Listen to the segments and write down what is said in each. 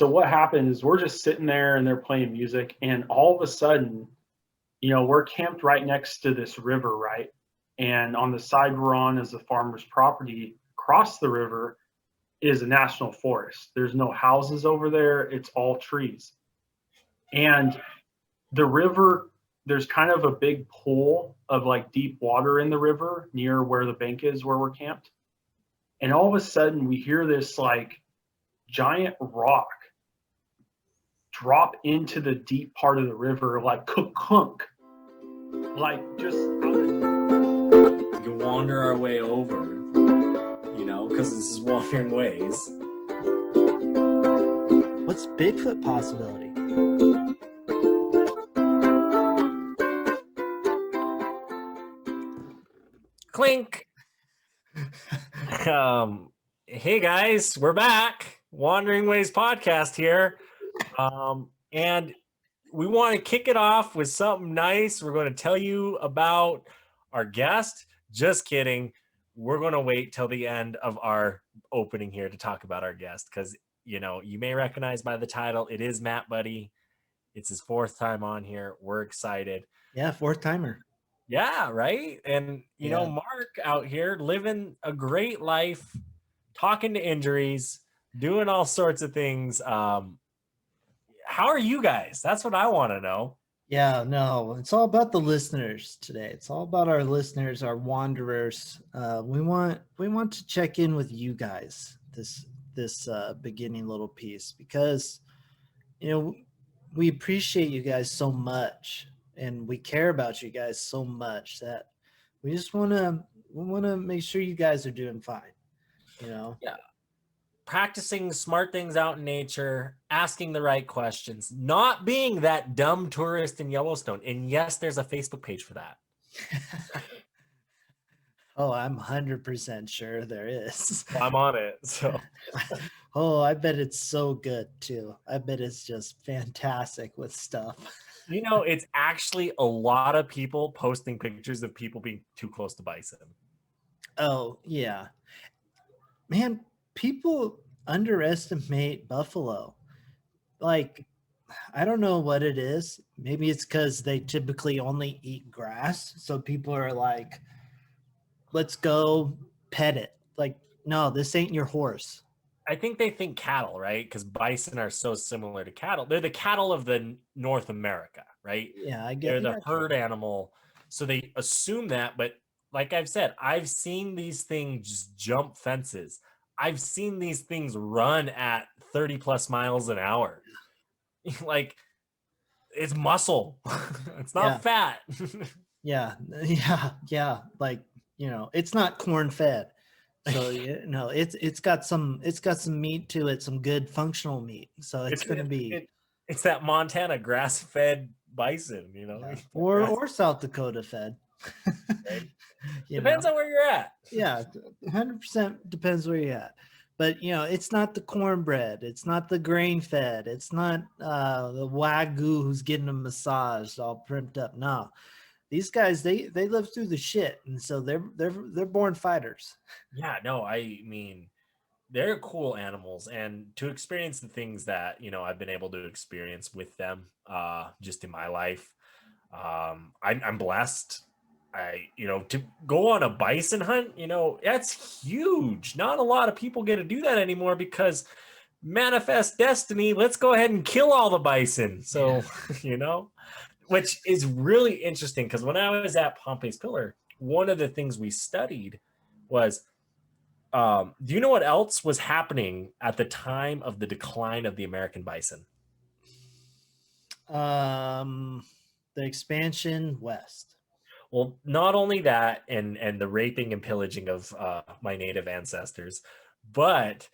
So what happened is we're just sitting there and they're playing music, and all of a sudden, we're camped right next to this river, right? And on the side we're on is the farmer's property. Across the river is a national forest. There's no houses over there, it's all trees. And the river, there's kind of a big pool of like deep water in the river near where the bank is where we're camped. And all of a sudden we hear this like giant rock drop into the deep part of the river, like kunk, like just out of. We can wander our way over, because this is Wandering Ways. What's Bigfoot possibility? Clink. Hey guys, we're back. Wandering Ways podcast here. And we want to kick it off with something nice. We're going to tell you about our guest. Just kidding. We're going to wait till the end of our opening here to talk about our guest because, you may recognize by the title, it is Matt Buddy. It's his 4th time on here. We're excited. Yeah, 4th timer. Yeah, right? And, Mark out here living a great life, talking to injuries, doing all sorts of things. How are you guys? That's what I want to know. Yeah, no, it's all about the listeners today. It's all about our listeners, our wanderers. We want to check in with you guys this beginning little piece because we appreciate you guys so much and we care about you guys so much that we just want to make sure you guys are doing fine. Yeah. Practicing smart things out in nature, asking the right questions, not being that dumb tourist in Yellowstone. And yes, there's a Facebook page for that. Oh, I'm 100% sure there is. I'm on it. So, oh, I bet it's so good too. I bet it's just fantastic with stuff. It's actually a lot of people posting pictures of people being too close to bison. Oh, yeah. Man, people underestimate buffalo. Like, I don't know what it is. Maybe it's because they typically only eat grass. So people are like, let's go pet it. Like, no, this ain't your horse. I think they think cattle, right? Because bison are so similar to cattle. They're the cattle of the North America, right? Yeah, I get it. They're the herd animal. So they assume that. But like I've said, I've seen these things just jump fences. I've seen these things run at 30 plus miles an hour. Like, it's muscle. It's not fat. Yeah. Like, it's not corn fed. So it's got some meat to it, some good functional meat. So it's going to be it's that Montana grass fed bison, or South Dakota fed. Right? Depends on where you're at. Yeah, 100% depends where you're at. But it's not the cornbread, it's not the grain fed, it's not the Wagyu who's getting them massaged all primped up. No. These guys, they live through the shit, and so they're born fighters. Yeah, no, I mean, they're cool animals, and to experience the things that I've been able to experience with them, just in my life, I'm blessed. To go on a bison hunt, that's huge. Not a lot of people get to do that anymore because manifest destiny. Let's go ahead and kill all the bison. So, which is really interesting because when I was at Pompey's Pillar, one of the things we studied was, do you know what else was happening at the time of the decline of the American bison? The expansion west. Well, not only that, and the raping and pillaging of my native ancestors, but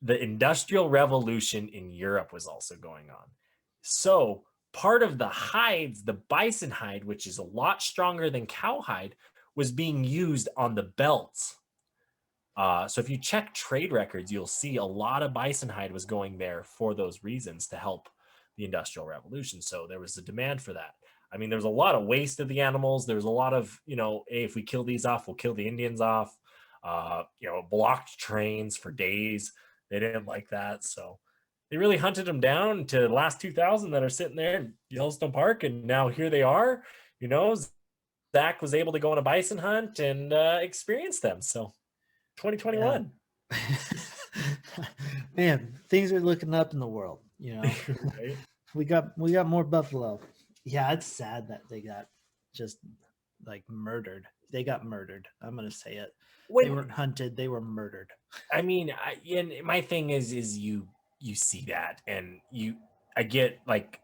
the Industrial Revolution in Europe was also going on. So part of the hides, the bison hide, which is a lot stronger than cowhide, was being used on the belts. So if you check trade records, you'll see a lot of bison hide was going there for those reasons to help the Industrial Revolution. So there was a demand for that. I mean, there was a lot of waste of the animals. There was a lot of, hey, if we kill these off, we'll kill the Indians off. Blocked trains for days. They didn't like that. So they really hunted them down to the last 2,000 that are sitting there in Yellowstone Park, and now here they are. Zach was able to go on a bison hunt and experience them. So 2021. Yeah. Man, things are looking up in the world, Right? we got more buffalo. Yeah, it's sad that they got just like murdered. They got murdered. I'm gonna say it. They weren't hunted, they were murdered. I mean, and my thing is you see that, and I get like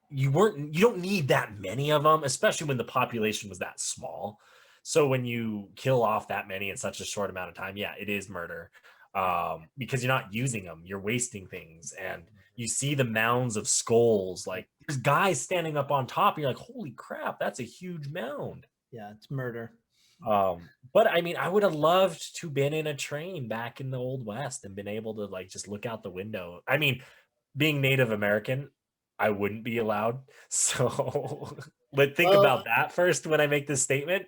you don't need that many of them, especially when the population was that small. So when you kill off that many in such a short amount of time, yeah, it is murder, because you're not using them, you're wasting things. And you see the mounds of skulls, like there's guys standing up on top, and you're like, holy crap, that's a huge mound. Yeah, it's murder. But I mean, I would have loved to been in a train back in the Old West and been able to like just look out the window. I mean, being Native American, I wouldn't be allowed. So let's think about that first when I make this statement.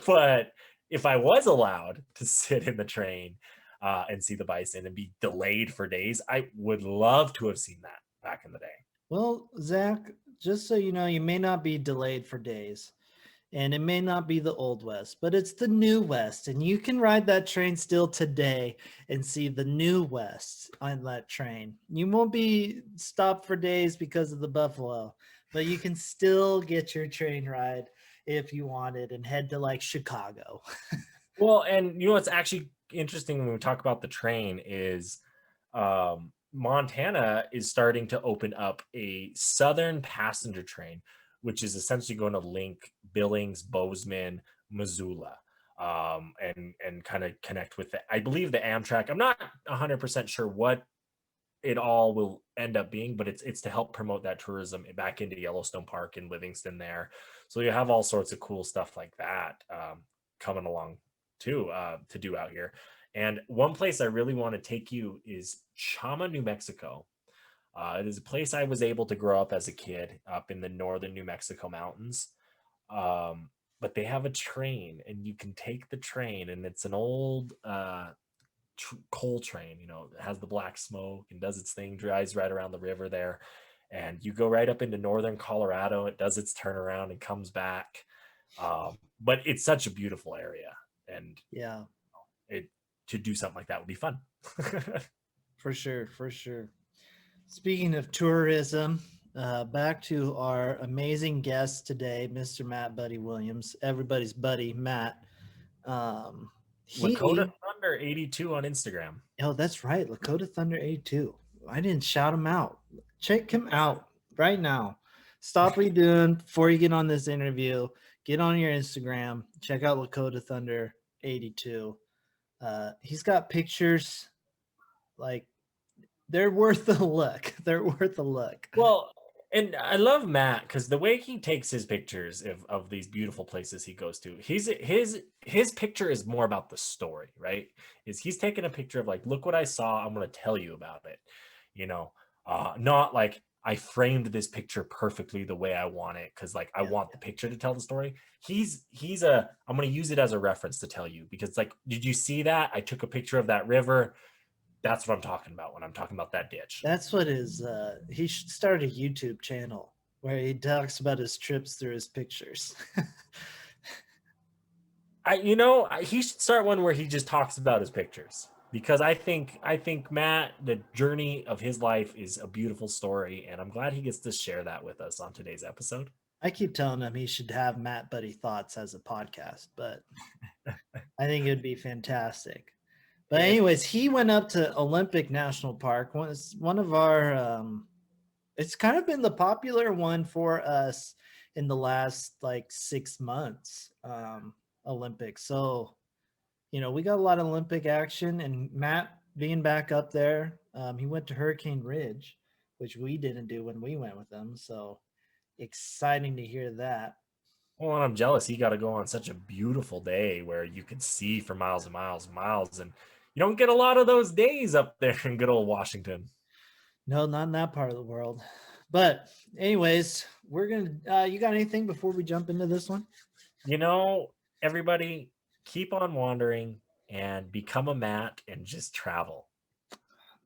But if I was allowed to sit in the train and see the bison and be delayed for days, I would love to have seen that back in the day. Well, Zach, just so you know, you may not be delayed for days. And it may not be the Old West, but it's the New West. And you can ride that train still today and see the New West on that train. You won't be stopped for days because of the buffalo, but you can still get your train ride if you wanted and head to like Chicago. Well, and what's actually interesting when we talk about the train is Montana is starting to open up a southern passenger train, which is essentially going to link Billings, Bozeman, Missoula, and kind of connect with I believe the Amtrak. I'm not 100% sure what it all will end up being, but it's to help promote that tourism back into Yellowstone Park and Livingston there. So you have all sorts of cool stuff like that coming along too to do out here. And one place I really want to take you is Chama, New Mexico. It is a place I was able to grow up as a kid up in the northern New Mexico mountains. But they have a train, and you can take the train, and it's an old coal train. It has the black smoke and does its thing, drives right around the river there. And you go right up into northern Colorado. It does its turnaround and comes back. But it's such a beautiful area. And yeah, to do something like that would be fun. For sure. Speaking of tourism, back to our amazing guest today, Mr. Matt Buddy Williams, everybody's buddy, Matt. Lakota Thunder 82 on Instagram. Oh, that's right. Lakota Thunder 82. I didn't shout him out. Check him out right now. Stop what you're doing before you get on this interview. Get on your Instagram. Check out Lakota Thunder 82. He's got pictures like they're worth a look. Well, and I love Matt because the way he takes his pictures of these beautiful places he goes to, his picture is more about the story, right? He's taking a picture of like, look what I saw, I'm going to tell you about it. Not like I framed this picture perfectly the way I want it because like I want the picture to tell the story. I'm going to use it as a reference to tell you because like, did you see that? I took a picture of that river. That's what I'm talking about when I'm talking about that ditch. That's what he should start a YouTube channel where he talks about his trips through his pictures. He should start one where he just talks about his pictures because I think Matt, the journey of his life is a beautiful story, and I'm glad he gets to share that with us on today's episode. I keep telling him he should have Matt Buddy Thoughts as a podcast, but I think it would be fantastic. But anyways, he went up to Olympic National Park. One of our, it's kind of been the popular one for us in the last like 6 months, Olympics. So, we got a lot of Olympic action, and Matt being back up there, he went to Hurricane Ridge, which we didn't do when we went with him. So exciting to hear that. Well, and I'm jealous. He got to go on such a beautiful day where you can see for miles and miles and miles. And you don't get a lot of those days up there in good old Washington. No, not in that part of the world. But anyways, we're going to, you got anything before we jump into this one? Everybody keep on wandering and become a Matt and just travel.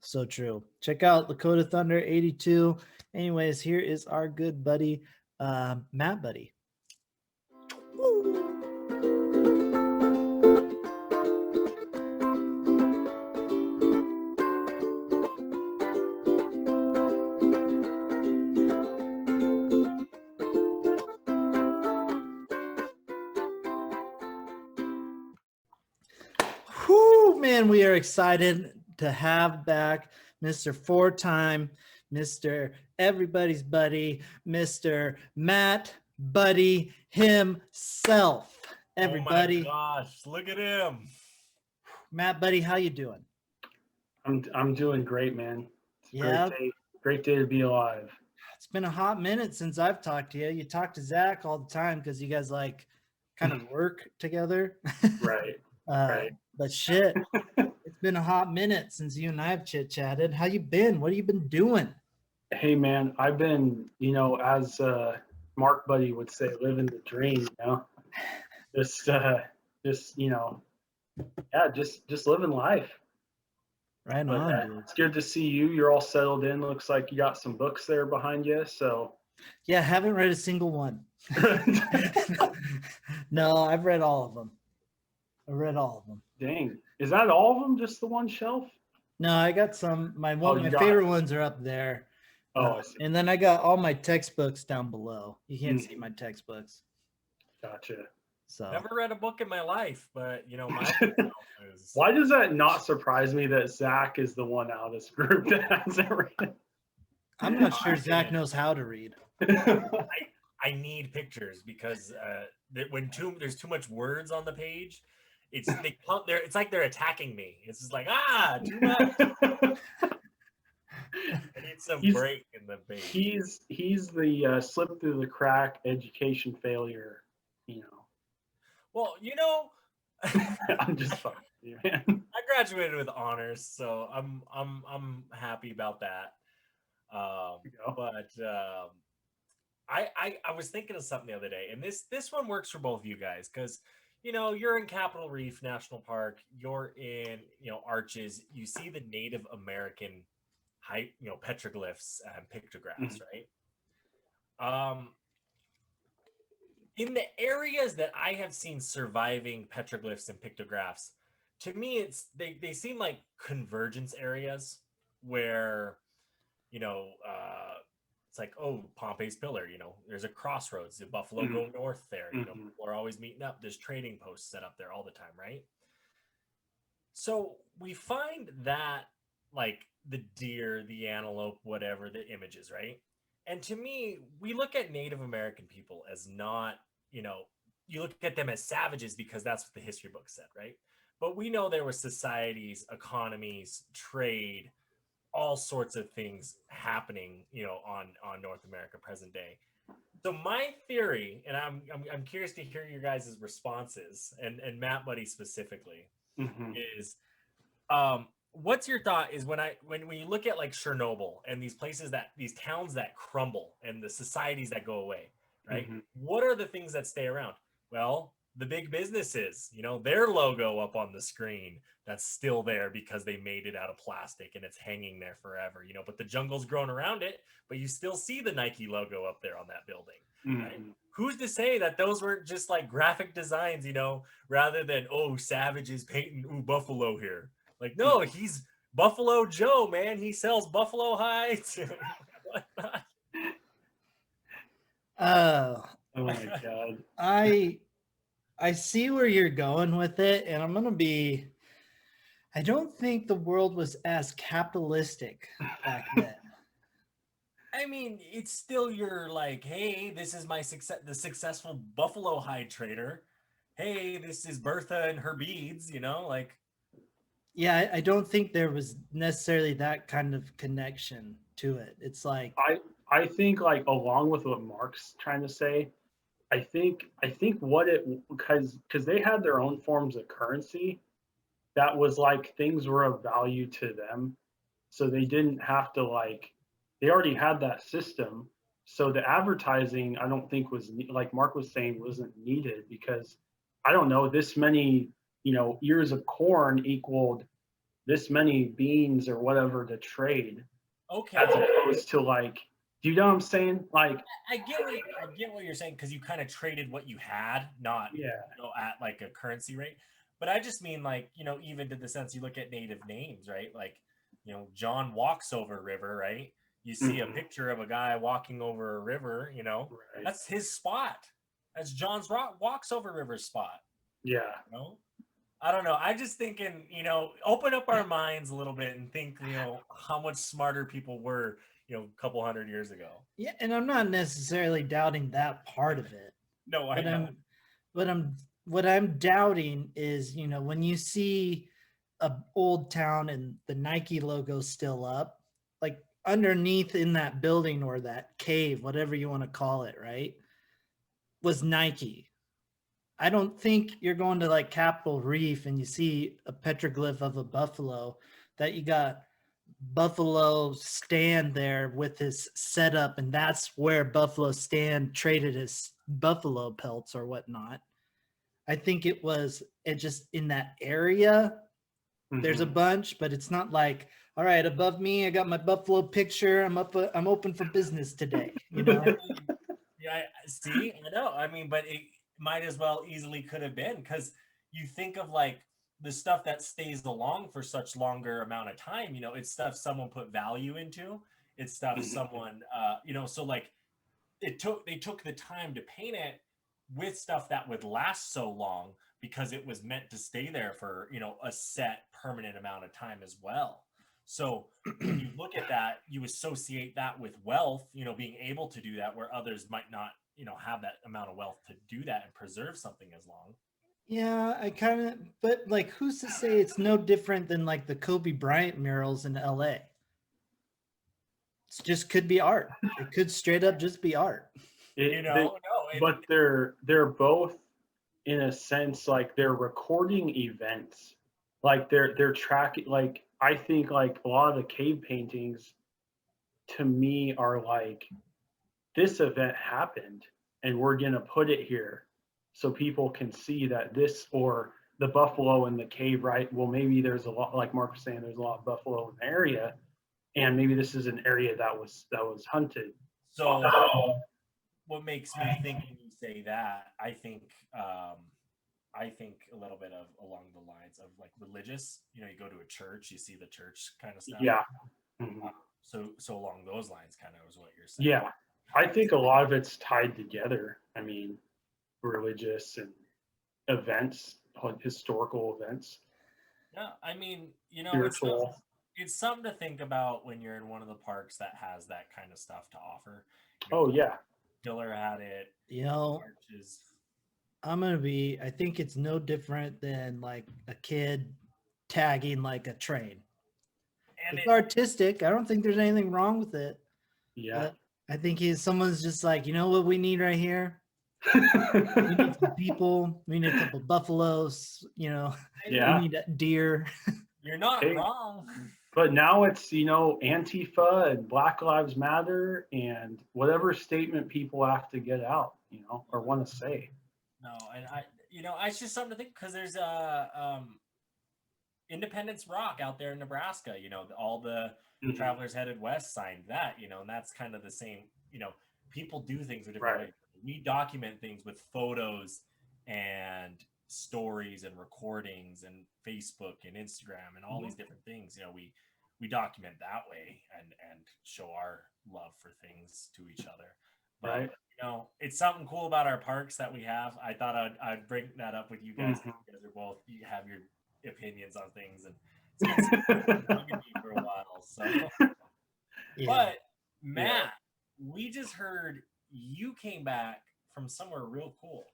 So true. Check out Lakota Thunder 82. Anyways, here is our good buddy, Matt Buddy. Whoo, man, we are excited to have back Mr. Four-time, Mr. Everybody's Buddy, Mr. Matt Buddy himself. Everybody. Oh my gosh, look at him. Matt Buddy, how you doing? I'm doing great, man. It's a Yeah. great day to be alive. It's been a hot minute since I've talked to you. You talk to Zach all the time because you guys like kind of work together. Right. Right. But shit, it's been a hot minute since you and I have chit-chatted. How you been? What have you been doing? Hey, man, I've been, as Mark Buddy would say, living the dream, just living life. Right But, on, dude. it's good to see you. You're all settled in. Looks like you got some books there behind you. So Yeah, haven't read a single one. No, I've read all of them. Dang, is that all of them? Just the one shelf? No, I got some. My favorite ones are up there. Oh, I see. And then I got all my textbooks down below. You can't see my textbooks. Gotcha. So Never read a book in my life, but my is... Why does that not surprise me that Zach is the one out of this group that hasn't read? I'm not sure Zach knows how to read. I need pictures because when there's too much words on the page, it's like they're attacking me. It's just like too much. I need some break in the page. He's the slip through the crack education failure. Well, I'm just fucking with you, man. I graduated with honors, so I'm happy about that. But I was thinking of something the other day, and this one works for both of you guys because you're in Capitol Reef National Park, you're in Arches, you see the Native American petroglyphs and pictographs, right? In the areas that I have seen surviving petroglyphs and pictographs, to me they seem like convergence areas where it's like, Pompey's Pillar, there's a crossroads, the buffalo go north there, people are always meeting up, there's trading posts set up there all the time, right? So we find that like the deer, the antelope, whatever, the images, right? And to me, we look at Native American people as not, you look at them as savages because that's what the history book said, right? But we know there were societies, economies, trade, all sorts of things happening, on North America present day. So my theory, and I'm curious to hear your guys' responses, and Matt Buddy specifically, is what's your thought is when you look at like Chernobyl and these towns that crumble and the societies that go away, right? What are the things that stay around? Well, the big businesses, their logo up on the screen that's still there because they made it out of plastic and it's hanging there forever, but the jungle's grown around it, but you still see the Nike logo up there on that building, right? Who's to say that those weren't just like graphic designs, rather than, savages painting buffalo here. Like, no, he's Buffalo Joe, man. He sells buffalo hides. Whatnot. Oh my God. I see where you're going with it, and I don't think the world was as capitalistic back then. I mean, it's still your like, hey, this is the successful buffalo hide trader. Hey, this is Bertha and her beads, like. Yeah, I don't think there was necessarily that kind of connection to it. It's like I think like along with what Mark's trying to say, I think what it because they had their own forms of currency that was like things were of value to them, so they didn't have to they already had that system. So the advertising I don't think was like Mark was saying wasn't needed because I don't know this many ears of corn equaled this many beans or whatever to trade, Okay. as opposed to like, do you know what I'm saying? Like, I get what you're saying, because you kind of traded what you had, not yeah, at like a currency rate. But I just mean like, even to the sense you look at native names, right? Like, John walks over river, right? You see a picture of a guy walking over a river, right. that's his spot. That's John's walks over river spot. Yeah. I don't know. I just thinking, open up our minds a little bit and think, how much smarter people were, a couple hundred years ago. Yeah, and I'm not necessarily doubting that part of it. No, I know. What I'm doubting is, when you see a old town and the Nike logo still up, like underneath in that building or that cave, whatever you want to call it, right, was Nike. I don't think you're going to like Capitol Reef and you see a petroglyph of a buffalo, that you got Buffalo Stan there with his setup, and that's where Buffalo Stan traded his buffalo pelts or whatnot. I think it just in that area. There's a bunch, but it's not like, all right, above me, I got my buffalo picture. I'm open for business today. Yeah, see, I know. I mean, but it might as well easily could have been, because you think of like the stuff that stays along for such longer amount of time, it's stuff someone put value into. It's stuff someone, so like they took the time to paint it with stuff that would last so long, because it was meant to stay there for, a set permanent amount of time as well. So when you look at that, you associate that with wealth, being able to do that, where others might not, have that amount of wealth to do that and preserve something as long. Yeah, but like, who's to say it's no different than like the Kobe Bryant murals in LA? It just could be art. It could straight up just be art. But they're both, in a sense, like they're recording events. Like they're tracking, like I think like a lot of the cave paintings to me are like, this event happened and we're gonna put it here so people can see that this, or the buffalo in the cave, right? Well, maybe there's a lot, like Mark was saying, there's a lot of buffalo in the area, and maybe this is an area that was hunted. So what makes me think when you say that, I think a little bit of along the lines of like religious, you go to a church, you see the church kind of stuff. Yeah. So along those lines kind of is what you're saying. Yeah. I think a lot of it's tied together. I mean, religious and events, historical events. Yeah, I mean, spiritual. It's something to think about when you're in one of the parks that has that kind of stuff to offer. Oh yeah. Diller had it. Arches. I think it's no different than like a kid tagging like a train. And it's artistic. I don't think there's anything wrong with it. Yeah. I think someone's just like, you know what we need right here? We need some people. We need a couple buffaloes, Yeah. We need a deer. You're not wrong. But now it's, Antifa and Black Lives Matter and whatever statement people have to get out, or want to say. No, and it's just something to think, because there's Independence Rock out there in Nebraska. All the travelers headed west signed that. And that's kind of the same. People do things a different way. We document things with photos and stories and recordings and Facebook and Instagram and all these different things. We document that way and show our love for things to each other. But, right. It's something cool about our parks that we have. I thought I'd bring that up with you guys. You guys are both, you have your opinions on things, and it's been for a while. So, yeah. But Matt, we just heard you came back from somewhere real cool.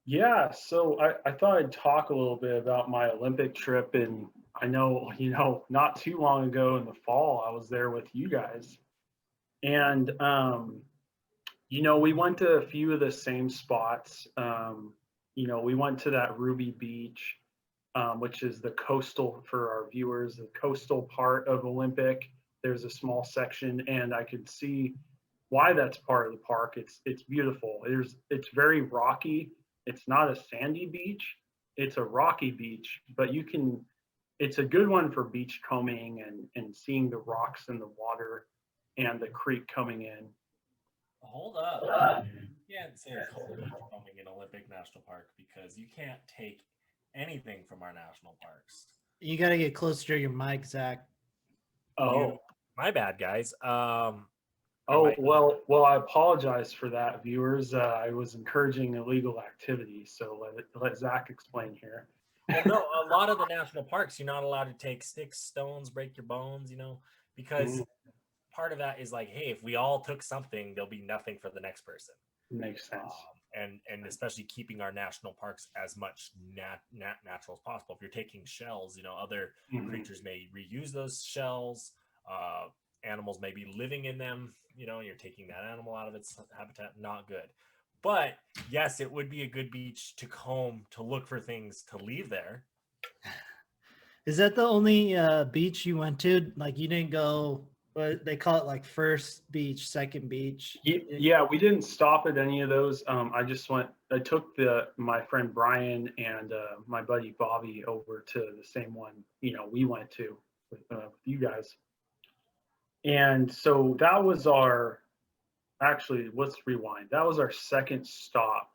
Yeah, so I thought I'd talk a little bit about my Olympic trip, and I know, not too long ago in the fall, I was there with you guys, and we went to a few of the same spots. We went to that Ruby Beach, which is the coastal, for our viewers, the coastal part of Olympic. There's a small section, and I could see why that's part of the park. It's beautiful. It's very rocky. It's not a sandy beach. It's a rocky beach, but it's a good one for beachcombing and seeing the rocks in the water and the creek coming in. Hold up. You can't say it's called beachcombing in Olympic National Park because you can't take anything from our national parks. You got to get closer to your mic, Zach. Oh, My bad, guys. well, I apologize for that, viewers. I was encouraging illegal activity, so let Zach explain here. Well, no, a lot of the national parks, you're not allowed to take sticks, stones, break your bones, because part of that is like, hey, if we all took something, there'll be nothing for the next person. Makes sense. And especially keeping our national parks as much natural as possible. If you're taking shells, other creatures may reuse those shells. Animals may be living in them, you're taking that animal out of its habitat. Not good. But yes, it would be a good beach to comb, to look for things to leave there. Is that the only beach you went to? Like you didn't go, they call it like first beach, second beach? Yeah, we didn't stop at any of those. I took my friend Brian and my buddy Bobby over to the same one, we went to with you guys. And so that was let's rewind. That was our second stop.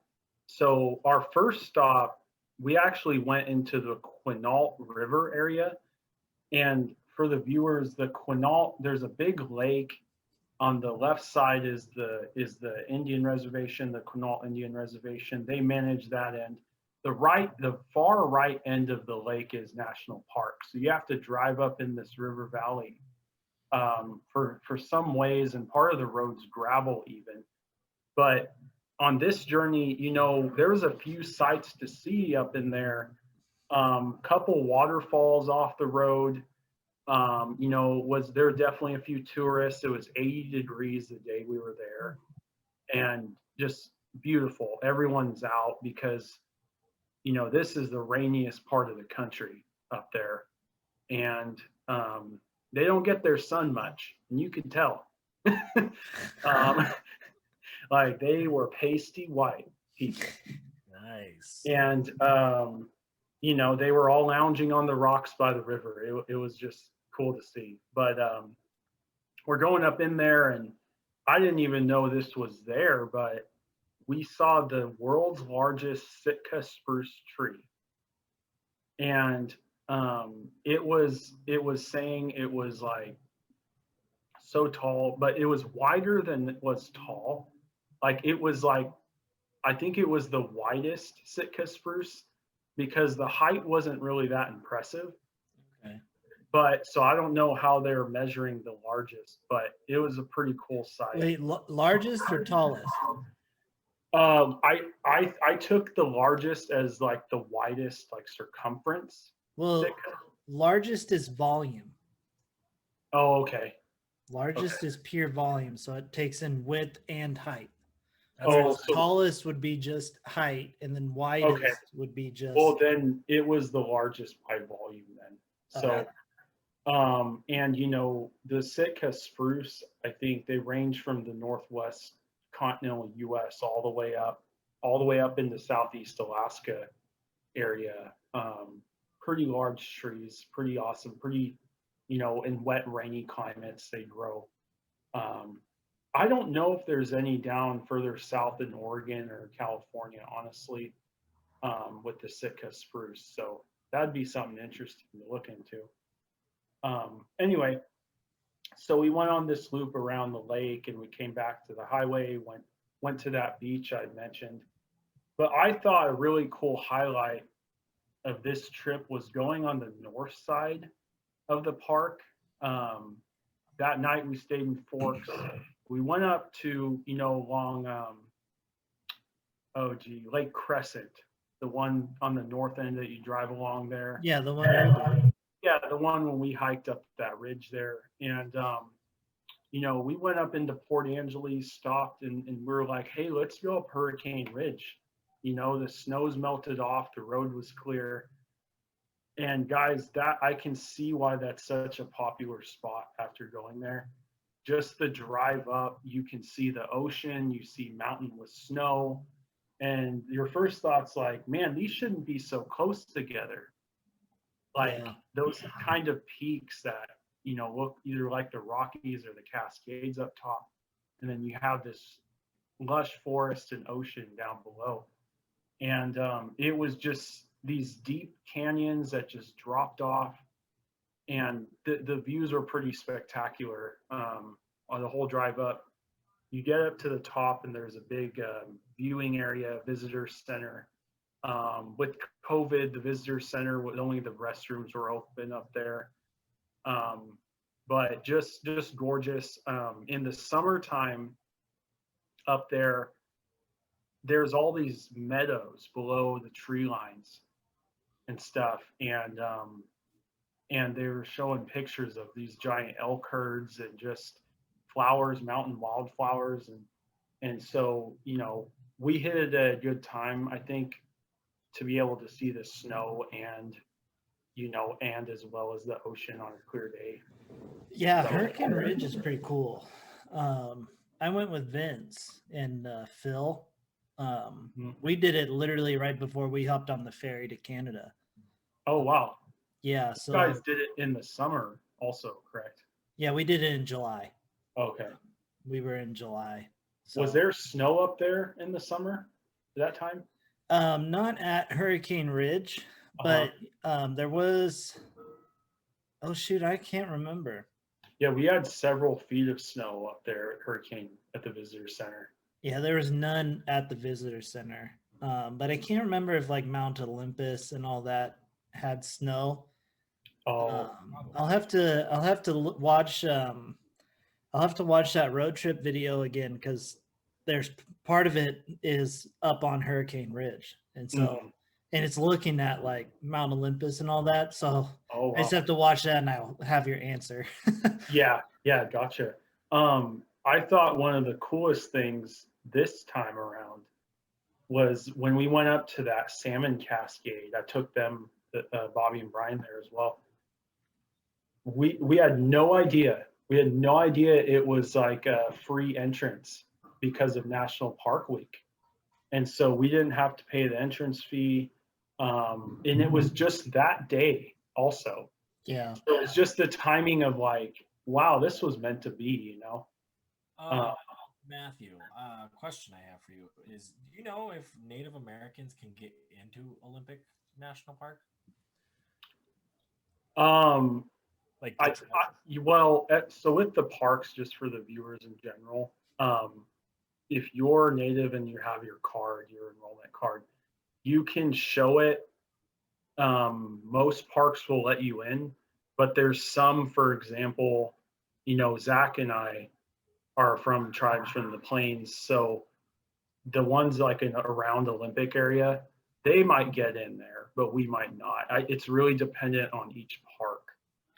So our first stop, we actually went into the Quinault River area. And for the viewers, the Quinault, there's a big lake. On the left side is the Indian reservation, the Quinault Indian Reservation. They manage that end. The far right end of the lake is National Park. So you have to drive up in this river valley for some ways, and part of the road's gravel even. But on this journey, there was a few sights to see up in there. Couple waterfalls off the road. Was there definitely a few tourists. It was 80 degrees the day we were there, and just beautiful. Everyone's out because this is the rainiest part of the country up there, and they don't get their sun much, and you can tell. Like they were pasty white people. Nice. And they were all lounging on the rocks by the river. It was just cool to see. But we're going up in there, and I didn't even know this was there, but we saw the world's largest Sitka spruce tree. And it was saying it was like so tall, but it was wider than it was tall. Like it was like, I think it was the widest Sitka spruce, because the height wasn't really that impressive. Okay. But so I don't know how they're measuring the largest, but it was a pretty cool sight. Wait, largest or tallest? I took the largest as like the widest, like circumference. Well, Sitka. Largest is volume. Oh, okay. Largest is pure volume, so it takes in width and height. So Tallest would be just height, and then widest would be just. Well, then it was the largest by volume then. So, and the Sitka spruce, I think they range from the northwest continental U.S. all the way up into southeast Alaska area. Pretty large trees, pretty awesome, pretty, in wet, rainy climates they grow. I don't know if there's any down further south in Oregon or California, honestly, with the Sitka spruce. So that'd be something interesting to look into. Anyway, so we went on this loop around the lake, and we came back to the highway, went to that beach I'd mentioned. But I thought a really cool highlight of this trip was going on the north side of the park. That night we stayed in Forks. We went up to, along, Lake Crescent, the one on the north end that you drive along there. Yeah, the one. Yeah, the one when we hiked up that ridge there. And, we went up into Port Angeles, stopped, and we were like, hey, let's go up Hurricane Ridge. The snow's melted off, the road was clear. And guys, that I can see why that's such a popular spot after going there. Just the drive up, you can see the ocean, you see mountain with snow, and your first thought's like, man, these shouldn't be so close together. like Yeah. those kind of peaks that, look either like the Rockies or the Cascades up top. And then you have this lush forest and ocean down below. And it was just these deep canyons that just dropped off. And the views were pretty spectacular on the whole drive up. You get up to the top, and there's a big viewing area, visitor center. With COVID, the visitor center was only the restrooms were open up there. But just gorgeous. In the summertime up there, there's all these meadows below the tree lines and stuff, and they were showing pictures of these giant elk herds and just flowers, mountain wildflowers, and so we hit it at a good time, I think, to be able to see the snow and and as well as the ocean on a clear day. Yeah, So, Hurricane Ridge is pretty cool. I went with Vince and Phil. We did it literally right before we hopped on the ferry to Canada. oh wow, Yeah, you so guys did it in the summer also, correct? yeah, we did it in July. Okay. We were in July. Was there snow up there in the summer at that time? Not at Hurricane Ridge, but there was. Oh shoot, I can't remember. Yeah, we had several feet of snow up there at the visitor center. Yeah, there was none at the visitor center. But I can't remember if like Mount Olympus and all that had snow. Oh, I'll have to watch. I'll have to watch that road trip video again because there's part of it is up on Hurricane Ridge, and so and it's looking at like Mount Olympus and all that. So oh, I just wow. have to watch that, and I'll have your answer. Yeah, gotcha. I thought one of the coolest things this time around was when we went up to that salmon cascade. I took them, Bobby and Brian, there as well. We had no idea. We had no idea it was like a free entrance because of National Park Week, and so we didn't have to pay the entrance fee. And it was just that day also. Yeah. So it's just the timing of like, wow, this was meant to be, Matthew, question I have for you is: do you know if Native Americans can get into Olympic National Park? Like, so with the parks, just for the viewers in general, if you're Native and you have your card, your enrollment card, you can show it. Most parks will let you in, but there's some, for example, Zach and I are from tribes from the plains, so the ones like around Olympic area, they might get in there, but we might not. It's really dependent on each park.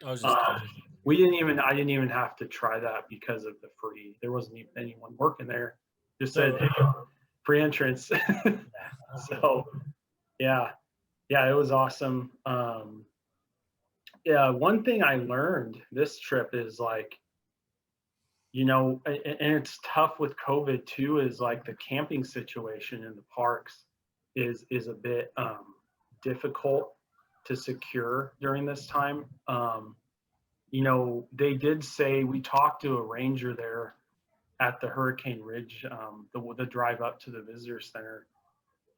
I was just I didn't even have to try that because of the free. There wasn't even anyone working there. Just said, hey, free entrance. So yeah, it was awesome. Yeah, one thing I learned this trip is like, and it's tough with COVID too, is like the camping situation in the parks is a bit difficult to secure during this time. They did say, we talked to a ranger there at the Hurricane Ridge, the drive up to the visitor center,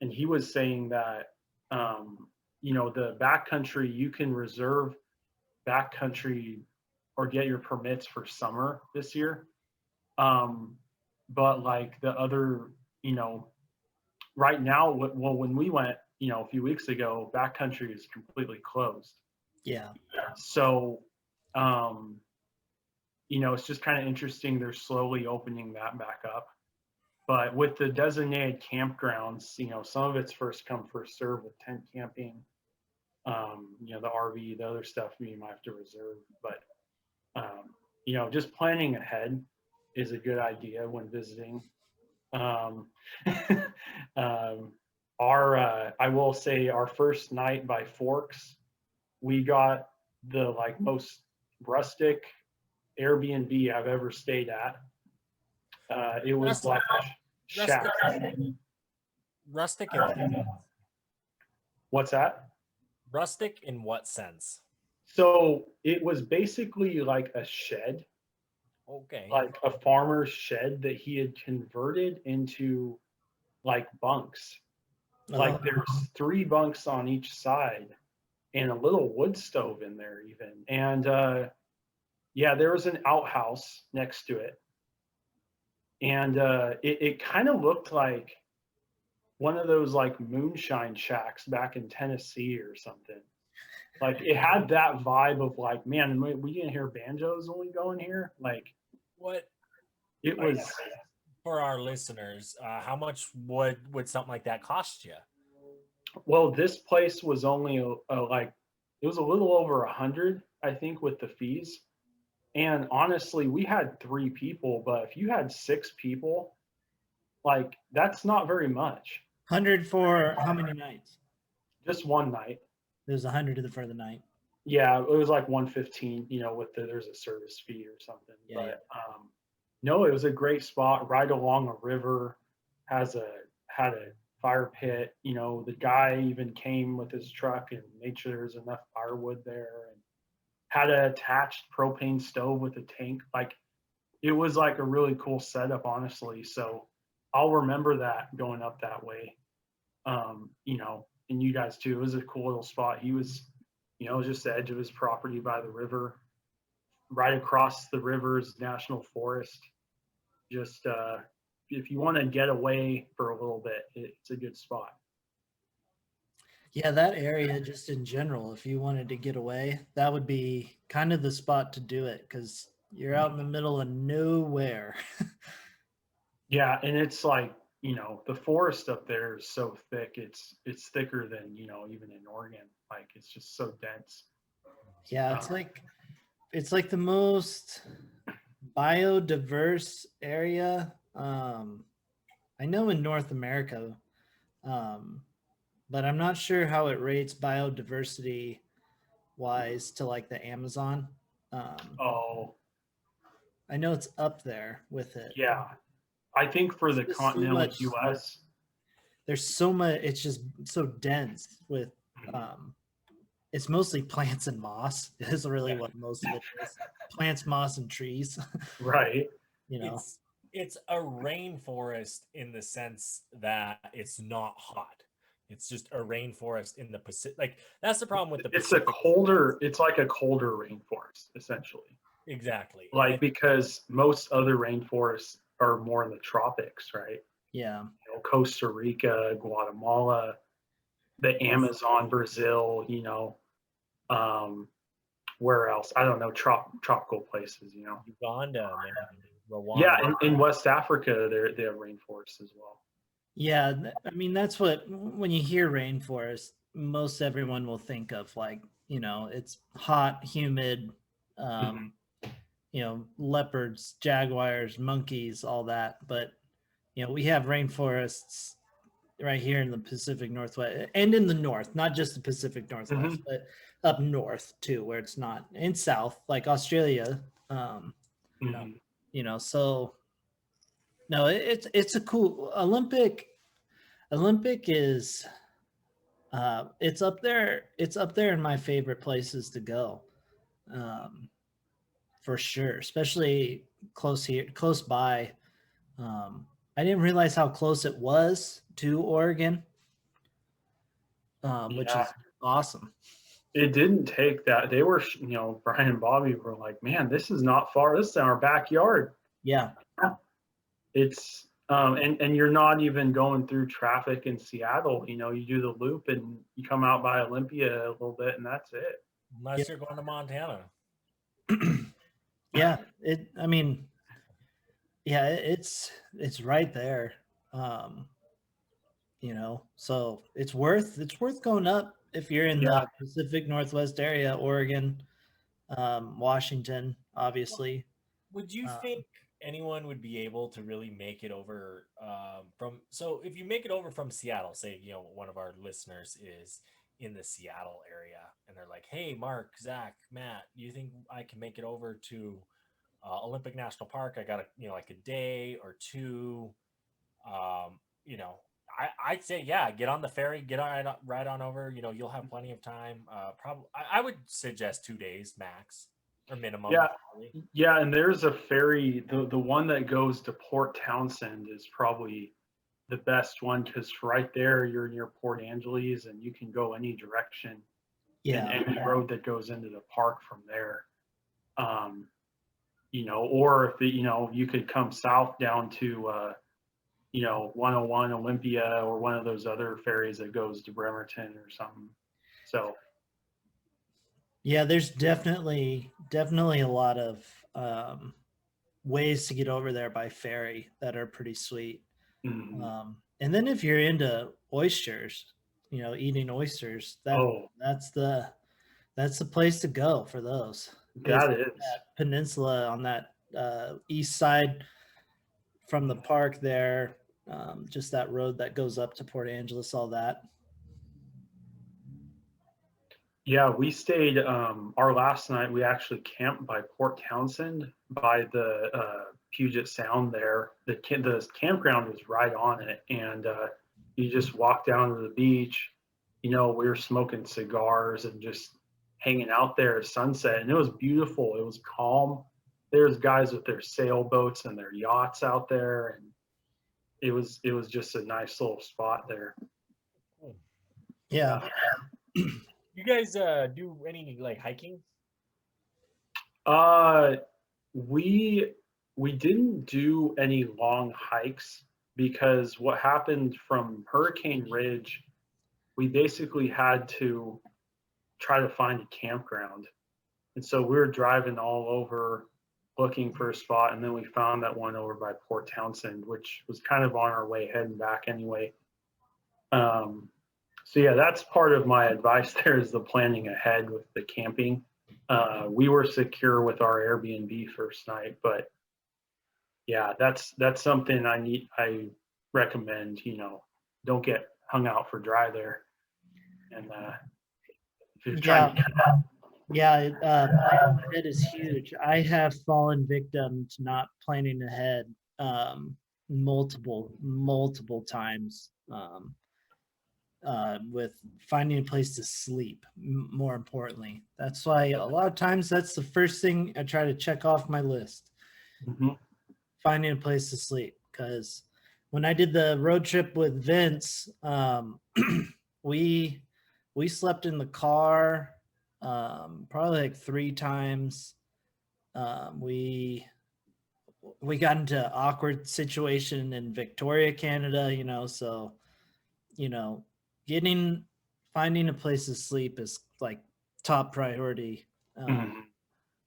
and he was saying that the backcountry, you can reserve backcountry or get your permits for summer this year, but like the other, right now, when we went, a few weeks ago, backcountry is completely closed. Yeah. So it's just kind of interesting. They're slowly opening that back up. But with the designated campgrounds, some of it's first come, first serve with tent camping. The RV, the other stuff you might have to reserve. But, just planning ahead is a good idea when visiting. I will say our first night by Forks, we got the most rustic Airbnb I've ever stayed at. It was like a shack. Rustic and What's that? Rustic in what sense? So it was basically like a shed, Okay. like a farmer's shed that he had converted into like bunks. Oh, Like there's three bunks on each side and a little wood stove in there even. And yeah, there was an outhouse next to it. And it kind of looked like one of those like moonshine shacks back in Tennessee or something. Like it had that vibe of like, man, we didn't hear banjos when we go in here. Like What it I was, guess for our listeners, how much would something like that cost you? well, this place was only like, it was a little over 100, I think, with the fees. And honestly, we had three people, but if you had six people, like that's not very much. 100 for how many nights? Just one night. There's 100 for the night. Yeah, it was like 115, with there's a service fee or something. Yeah, But no, it was a great spot right along a river, had a fire pit. The guy even came with his truck and made sure there was enough firewood there and had an attached propane stove with a tank. Like it was like a really cool setup, honestly. So I'll remember that going up that way. And you guys too. It was a cool little spot. He was, just the edge of his property by the river. Right across the river's national forest. Just if you want to get away for a little bit, it's a good spot. Yeah, that area just in general, if you wanted to get away, that would be kind of the spot to do it because you're out in the middle of nowhere. Yeah, and it's like, the forest up there is so thick. It's thicker than, even in Oregon. Like it's just so dense. Yeah, it's like the most biodiverse area. I know in North America, but I'm not sure how it rates biodiversity wise to like the Amazon. Oh, I know it's up there with it. yeah. I think for the There's so continental much- US, There's so much. It's just so dense with. It's mostly plants and moss. Is really what most of it is. Plants, moss, and trees. right. It's a rainforest in the sense that it's not hot. It's just a rainforest in the Pacific. Like that's the problem with the Pacific. It's like a colder rainforest, essentially. Exactly. Like because most other rainforests are more in the tropics, right? Yeah. Costa Rica, Guatemala, the Amazon, Brazil, where else? I don't know, tropical places, Uganda, man. Rwanda. Yeah, in West Africa, they have rainforests as well. Yeah, I mean that's what when you hear rainforest, most everyone will think of like it's hot, humid, leopards, jaguars, monkeys, all that. But we have rainforests right here in the Pacific Northwest and in the north, not just the Pacific Northwest, but up north too, where it's not in south like Australia. So no, it's a cool Olympic is it's up there in my favorite places to go, for sure, especially close by. I didn't realize how close it was to Oregon, which is awesome. It didn't take that. They were, Brian and Bobby were like, man, this is not far. This is in our backyard. Yeah. It's, and you're not even going through traffic in Seattle. You do the loop and you come out by Olympia a little bit and that's it. Unless you're going to Montana. Yeah. It's right there. So it's worth going up if you're in the Pacific Northwest area, Oregon, Washington, obviously. Would you think anyone would be able to really make it over so if you make it over from Seattle, say, one of our listeners is in the Seattle area and they're like, hey, Mark, Zach, Matt, do you think I can make it over to Olympic National Park? I got like a day or two, I'd say, yeah, get on the ferry, get on right on over. You know, you'll have plenty of time. Probably, I would suggest 2 days max or minimum. Yeah, Probably. yeah, and there's a ferry. The one that goes to Port Townsend is probably the best one because right there you're near Port Angeles and you can go any direction in Yeah. any road that goes into the park from there. You know, or if you know, you could come south down to you know, 101 Olympia or one of those other ferries that goes to Bremerton or something. So Yeah, there's definitely a lot of ways to get over there by ferry that are pretty sweet. And then if you're into oysters, you know, eating oysters, that's the place to go for those. that is that peninsula on that east side from the park there, just that road that goes up to Port Angeles, all that. Yeah, we stayed our last night we actually camped by Port Townsend by the Puget Sound there. The campground was right on it and you just walk down to the beach. You know, we were smoking cigars and just hanging out there at sunset and it was beautiful. It was calm. There's guys with their sailboats and their yachts out there and it was just a nice little spot there. Cool. Yeah. You guys do any like hiking? We didn't do any long hikes because what happened from Hurricane Ridge, we basically had to try to find a campground. And so we were driving all over looking for a spot and then we found that one over by Port Townsend, which was kind of on our way heading back anyway. So yeah, that's part of my advice there is the planning ahead with the camping. We were secure with our Airbnb first night, but yeah, that's something I recommend, you know, don't get hung out for dry there. And if you're trying to planning ahead is huge. I have fallen victim to not planning ahead multiple times. With finding a place to sleep, more importantly. That's why a lot of times that's the first thing I try to check off my list. Finding a place to sleep. Because when I did the road trip with Vince, we slept in the car probably like 3 times. We got into awkward situation in Victoria, Canada, you know, so you know, finding a place to sleep is like top priority.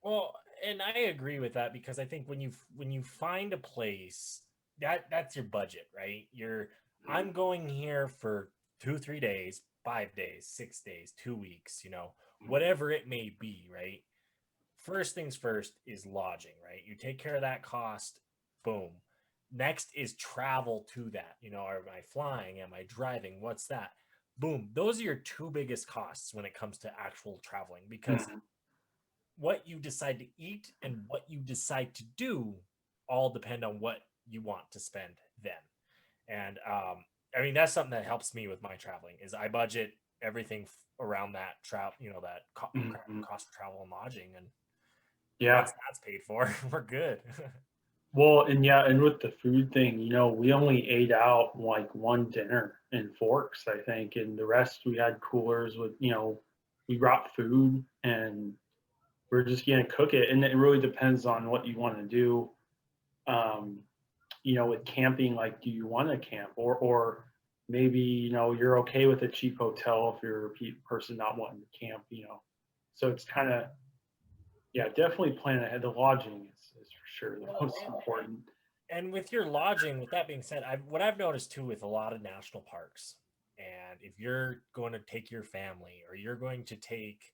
Well, and I agree with that because I think when you find a place that's your budget, right? I'm going here for 2-3 days, 5 days, 6 days, 2 weeks, you know, whatever it may be, right? First things first is lodging, right? You take care of that cost, boom. Next is travel to that. You know, am I flying? Am I driving? What's that? Boom. Those are your 2 biggest costs when it comes to actual traveling because what you decide to eat and what you decide to do all depend on what you want to spend then. And I mean, that's something that helps me with my traveling is I budget everything around that travel, you know, that cost of travel and lodging. And once that's paid for, we're good. Well, and yeah, and with the food thing, you know, we only ate out like one dinner in Forks, I think, and the rest we had coolers with, you know, we brought food and we're just gonna cook it, and it really depends on what you want to do. You know, with camping, like, do you want to camp, or maybe you know you're okay with a cheap hotel if you're a person not wanting to camp, you know. So it's kind of definitely plan ahead. The lodging is for sure the most important. And with your lodging, with that being said, what I've noticed too with a lot of national parks, and if you're going to take your family or you're going to take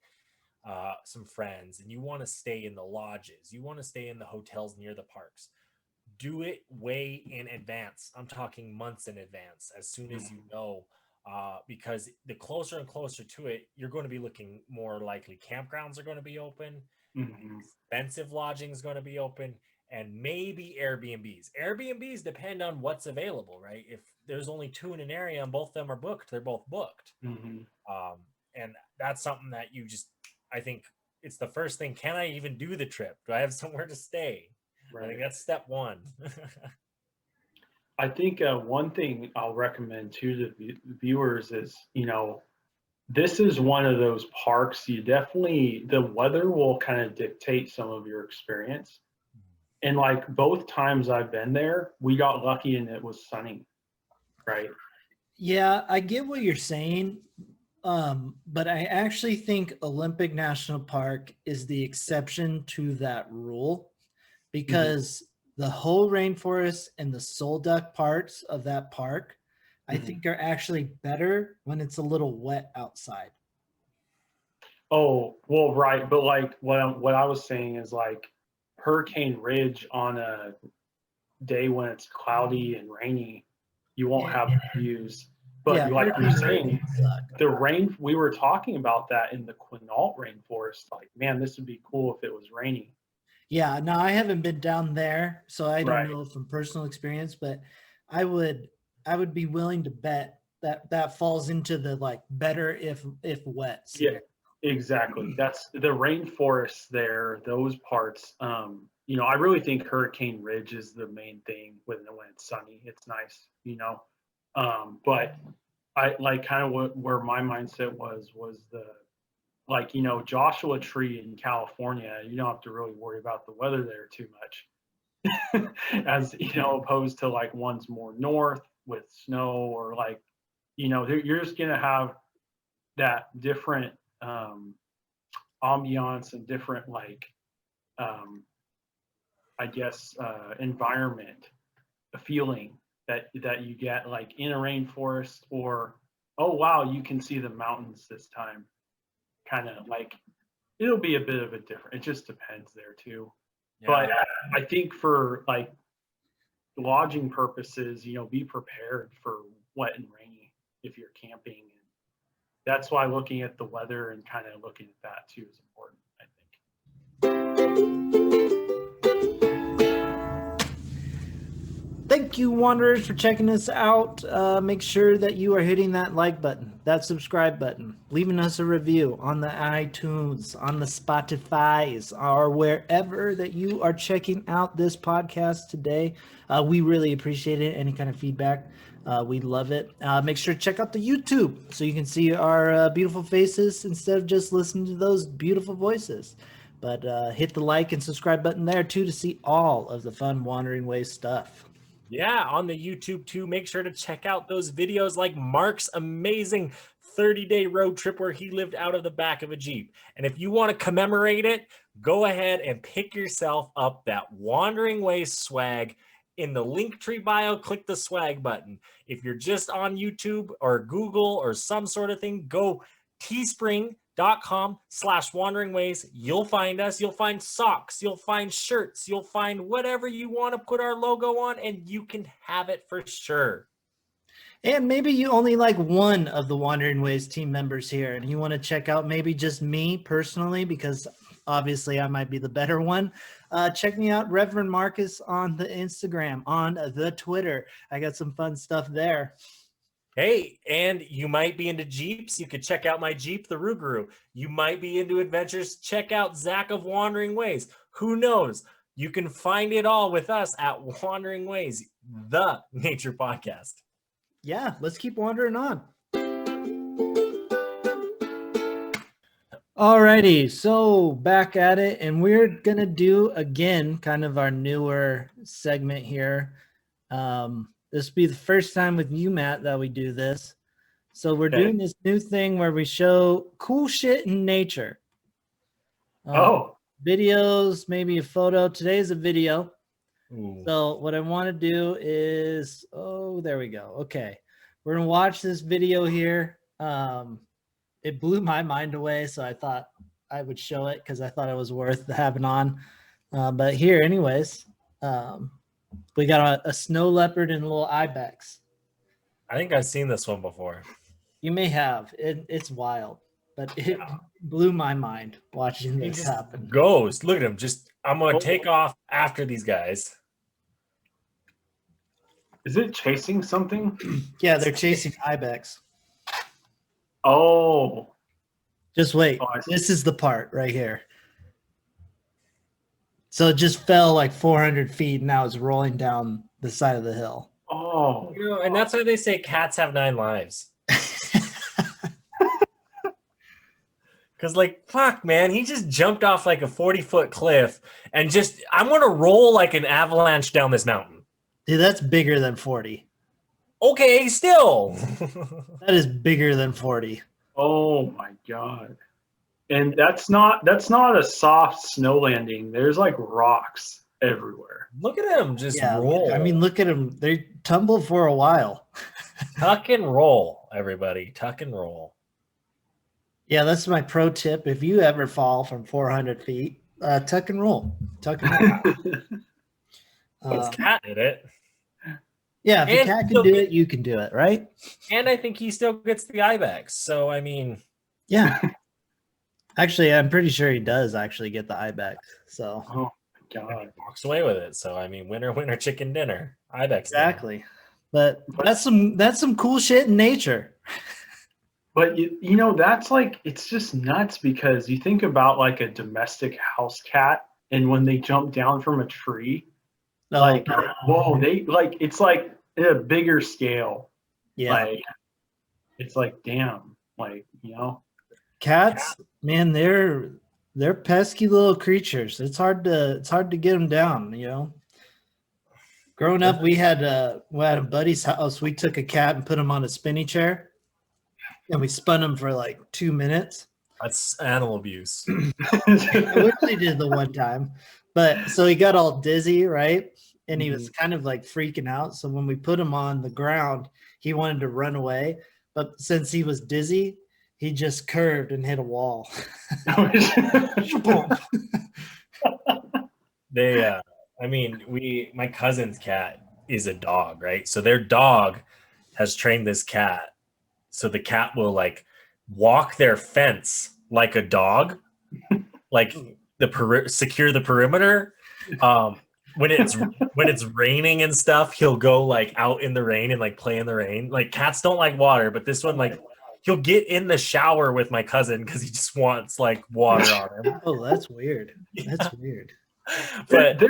some friends and you want to stay in the lodges, you want to stay in the hotels near the parks, do it way in advance. I'm talking months in advance, as soon as you know, because the closer and closer to it, you're going to be looking more likely campgrounds are going to be open, expensive lodging is going to be open, and maybe Airbnbs. Airbnbs depend on what's available, right? If there's only 2 in an area and both of them are booked, they're both booked. And that's something that I think it's the first thing. Can I even do the trip? Do I have somewhere to stay? Right. I think that's step one. I think one thing I'll recommend to the viewers is, this is one of those parks the weather will kind of dictate some of your experience. And like both times I've been there, we got lucky and it was sunny, right? Yeah, I get what you're saying. But I actually think Olympic National Park is the exception to that rule, because the whole rainforest and the Solduck parts of that park, I think are actually better when it's a little wet outside. Oh, well, right. But like what I was saying is like Hurricane Ridge on a day when it's cloudy and rainy, you won't have views. But like you're saying, the rain, we were talking about that in the Quinault Rainforest. Like, man, this would be cool if it was rainy. Yeah, no, I haven't been down there, so I don't know from personal experience, but I would be willing to bet that falls into the like better if wet. Yeah, exactly. That's the rainforest there, those parts. I really think Hurricane Ridge is the main thing when it's sunny. It's nice, but I like kind of where my mindset was the like, Joshua Tree in California, you don't have to really worry about the weather there too much. As, opposed to like ones more north with snow or like, you're just going to have that different ambiance and different like, I guess, environment, a feeling that you get like in a rainforest, or, oh, wow, you can see the mountains this time. Kind of like it'll be a bit of a different, it just depends there too. But I think for like lodging purposes, be prepared for wet and rainy if you're camping, and that's why looking at the weather and kind of looking at that too is important, I think. Thank you, Wanderers, for checking us out. Make sure that you are hitting that like button, that subscribe button, leaving us a review on the iTunes, on the Spotify's, or wherever that you are checking out this podcast today. We really appreciate it. Any kind of feedback, we love it. Make sure to check out the YouTube so you can see our beautiful faces instead of just listening to those beautiful voices. But hit the like and subscribe button there too to see all of the fun Wandering Ways stuff. Yeah, on the YouTube too. Make sure to check out those videos like Mark's amazing 30-day road trip where he lived out of the back of a Jeep. And if you want to commemorate it, go ahead and pick yourself up that Wandering Ways swag. In the Linktree bio, click the swag button. If you're just on YouTube or Google or some sort of thing, go teespring.com/wanderingways. You'll find us. You'll find socks. You'll find shirts. You'll find whatever you want to put our logo on, and you can have it for sure. And maybe you only like one of the Wandering Ways team members here, and you want to check out maybe just me personally, because obviously I might be the better one. Check me out, Reverend Marcus, on the Instagram, on the Twitter. I got some fun stuff there. Hey, and you might be into Jeeps. You could check out my Jeep, the Rougarou. You might be into adventures. Check out Zach of Wandering Ways. Who knows? You can find it all with us at Wandering Ways, the nature podcast. Yeah, let's keep wandering on. Alrighty, so back at it, and we're gonna do again kind of our newer segment here. This will be the first time with you, Matt, that we do this. So we're doing this new thing where we show cool shit in nature. Videos, maybe a photo. Today's a video. Ooh. So what I want to do is, there we go. Okay. We're going to watch this video here. It blew my mind away, so I thought I would show it because I thought it was worth having on. But here, anyways, we got a snow leopard and a little ibex. I think I've seen this one before. You may have. It's wild. but it blew my mind watching He this just happen. goes. Look at him. I'm going to take off after these guys. Is it chasing something? Yeah, they're chasing ibex. Oh. Just wait. This is the part right here. So it just fell like 400 feet and now it's rolling down the side of the hill. Oh. And that's why they say cats have 9 lives. Because, like, fuck, man, he just jumped off like a 40-foot cliff and I'm going to roll like an avalanche down this mountain. Dude, that's bigger than 40. Okay, still. That is bigger than 40. Oh my God. And that's not a soft snow landing. There's like rocks everywhere. Look at him just roll. I mean, look at him. They tumbled for a while. Tuck and roll, everybody. Tuck and roll. Yeah, that's my pro tip. If you ever fall from 400 feet, tuck and roll. Tuck and roll. This cat did it. Yeah, if a cat can do it, you can do it, right? And I think he still gets the ibex. So, I mean. Yeah. Actually, I'm pretty sure he does actually get the ibex. So. Oh, my God. He walks away with it. So, I mean, winner, winner, chicken dinner. Ibex. Exactly. Dinner. But that's some cool shit in nature. But, you know, that's like, it's just nuts because you think about like a domestic house cat and when they jump down from a tree, like, whoa, it's like a bigger scale. Yeah. Like, it's like, damn, like, you know. Cats, man, they're pesky little creatures. It's hard to get them down, you know. Growing up, we had a buddy's house. We took a cat and put him on a spinny chair. And we spun him for like 2 minutes. That's animal abuse. I wish did the one time. But so he got all dizzy, right? And he was kind of like freaking out. So when we put him on the ground, he wanted to run away. But since he was dizzy, he just curved and hit a wall. My cousin's cat is a dog, right? So their dog has trained this cat. So the cat will like walk their fence like a dog, like secure the perimeter. When it's raining and stuff, he'll go like out in the rain and like play in the rain. Like cats don't like water, but this one like he'll get in the shower with my cousin because he just wants like water on him. Oh, that's weird. That's weird. But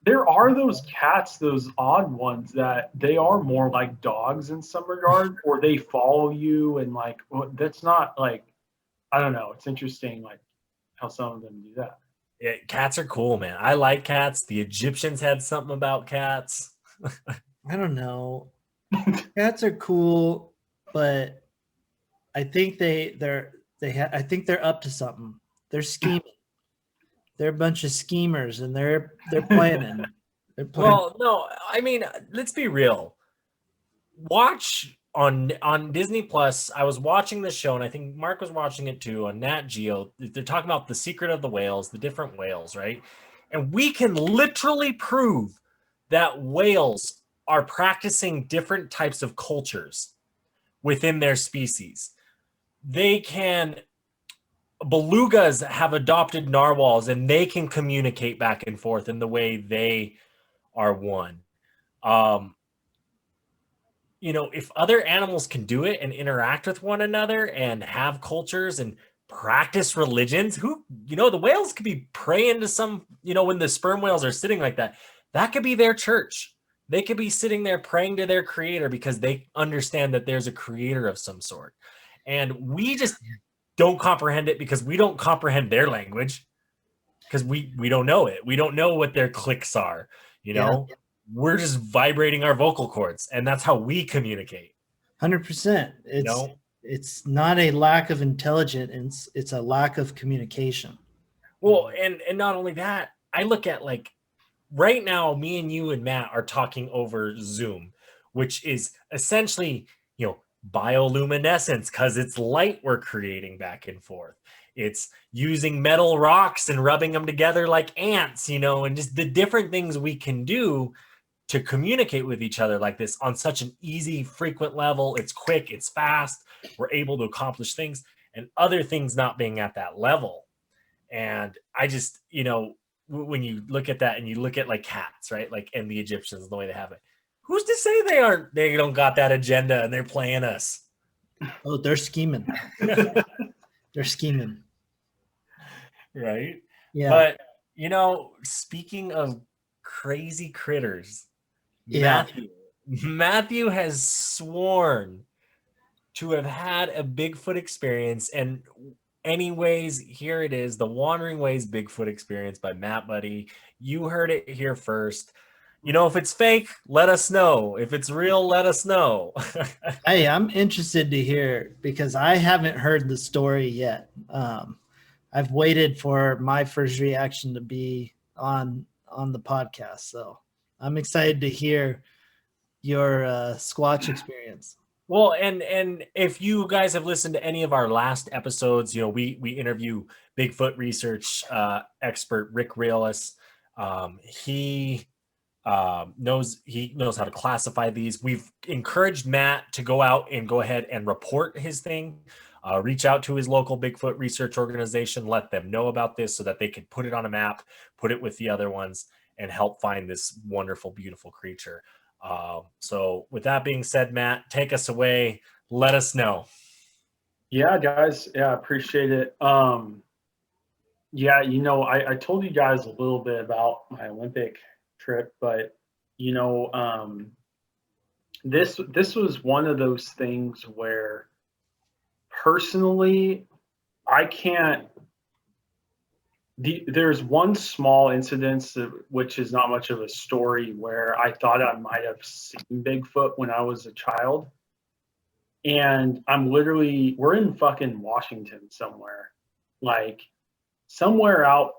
there are those cats, those odd ones that they are more like dogs in some regard, or they follow you and like, well, that's not like, I don't know. It's interesting like how some of them do that. Yeah, cats are cool, man. I like cats. The Egyptians had something about cats. I don't know. Cats are cool, but I think they're up to something. They're scheming. They're a bunch of schemers, and they're planning. Well, no, I mean, let's be real. Watch on Disney Plus. I was watching the show, and I think Mark was watching it too on Nat Geo. They're talking about the secret of the whales, the different whales, right? And we can literally prove that whales are practicing different types of cultures within their species. Belugas have adopted narwhals and they can communicate back and forth in the way they are one. If other animals can do it and interact with one another and have cultures and practice religions, the whales could be praying to some, when the sperm whales are sitting like that could be their church. They could be sitting there praying to their creator because they understand that there's a creator of some sort. And we just don't comprehend it because we don't comprehend their language because we don't know it. We don't know what their clicks are, Yeah. We're just vibrating our vocal cords, and that's how we communicate. 100%. It's not a lack of intelligence, it's a lack of communication. Well, and not only that, I look at like right now, me and you and Matt are talking over Zoom, which is essentially, bioluminescence because it's light we're creating back and forth. It's using metal rocks and rubbing them together like ants, and just the different things we can do to communicate with each other like this on such an easy, frequent level. It's quick, it's fast. We're able to accomplish things. and other things not being at that level. And I just, when you look at that and you look at like cats, right? Like, and the Egyptians, the way they have it, who's to say they don't got that agenda and they're playing us? Oh, they're scheming. They're scheming. Right. Yeah. But, speaking of crazy critters, Yeah. Matthew has sworn to have had a Bigfoot experience. And anyways, here it is, the Wandering Ways Bigfoot experience by Matt Buddy. You heard it here first. If it's fake, let us know. If it's real, let us know. Hey, I'm interested to hear because I haven't heard the story yet. I've waited for my first reaction to be on the podcast, so I'm excited to hear your Squatch experience. Well, and if you guys have listened to any of our last episodes, we interview Bigfoot research expert Rick Reales. He knows how to classify these. We've encouraged Matt to go out and go ahead and report his thing. Reach out to his local Bigfoot research organization, let them know about this so that they can put it on a map, put it with the other ones, and help find this wonderful, beautiful creature. So with that being said, Matt, take us away. Let us know. Yeah, guys. Yeah, appreciate it. Yeah, I told you guys a little bit about my Olympic trip, but this was one of those things where personally I can't. There's one small incident which is not much of a story where I thought I might have seen Bigfoot when I was a child, and we're in fucking Washington somewhere, like somewhere out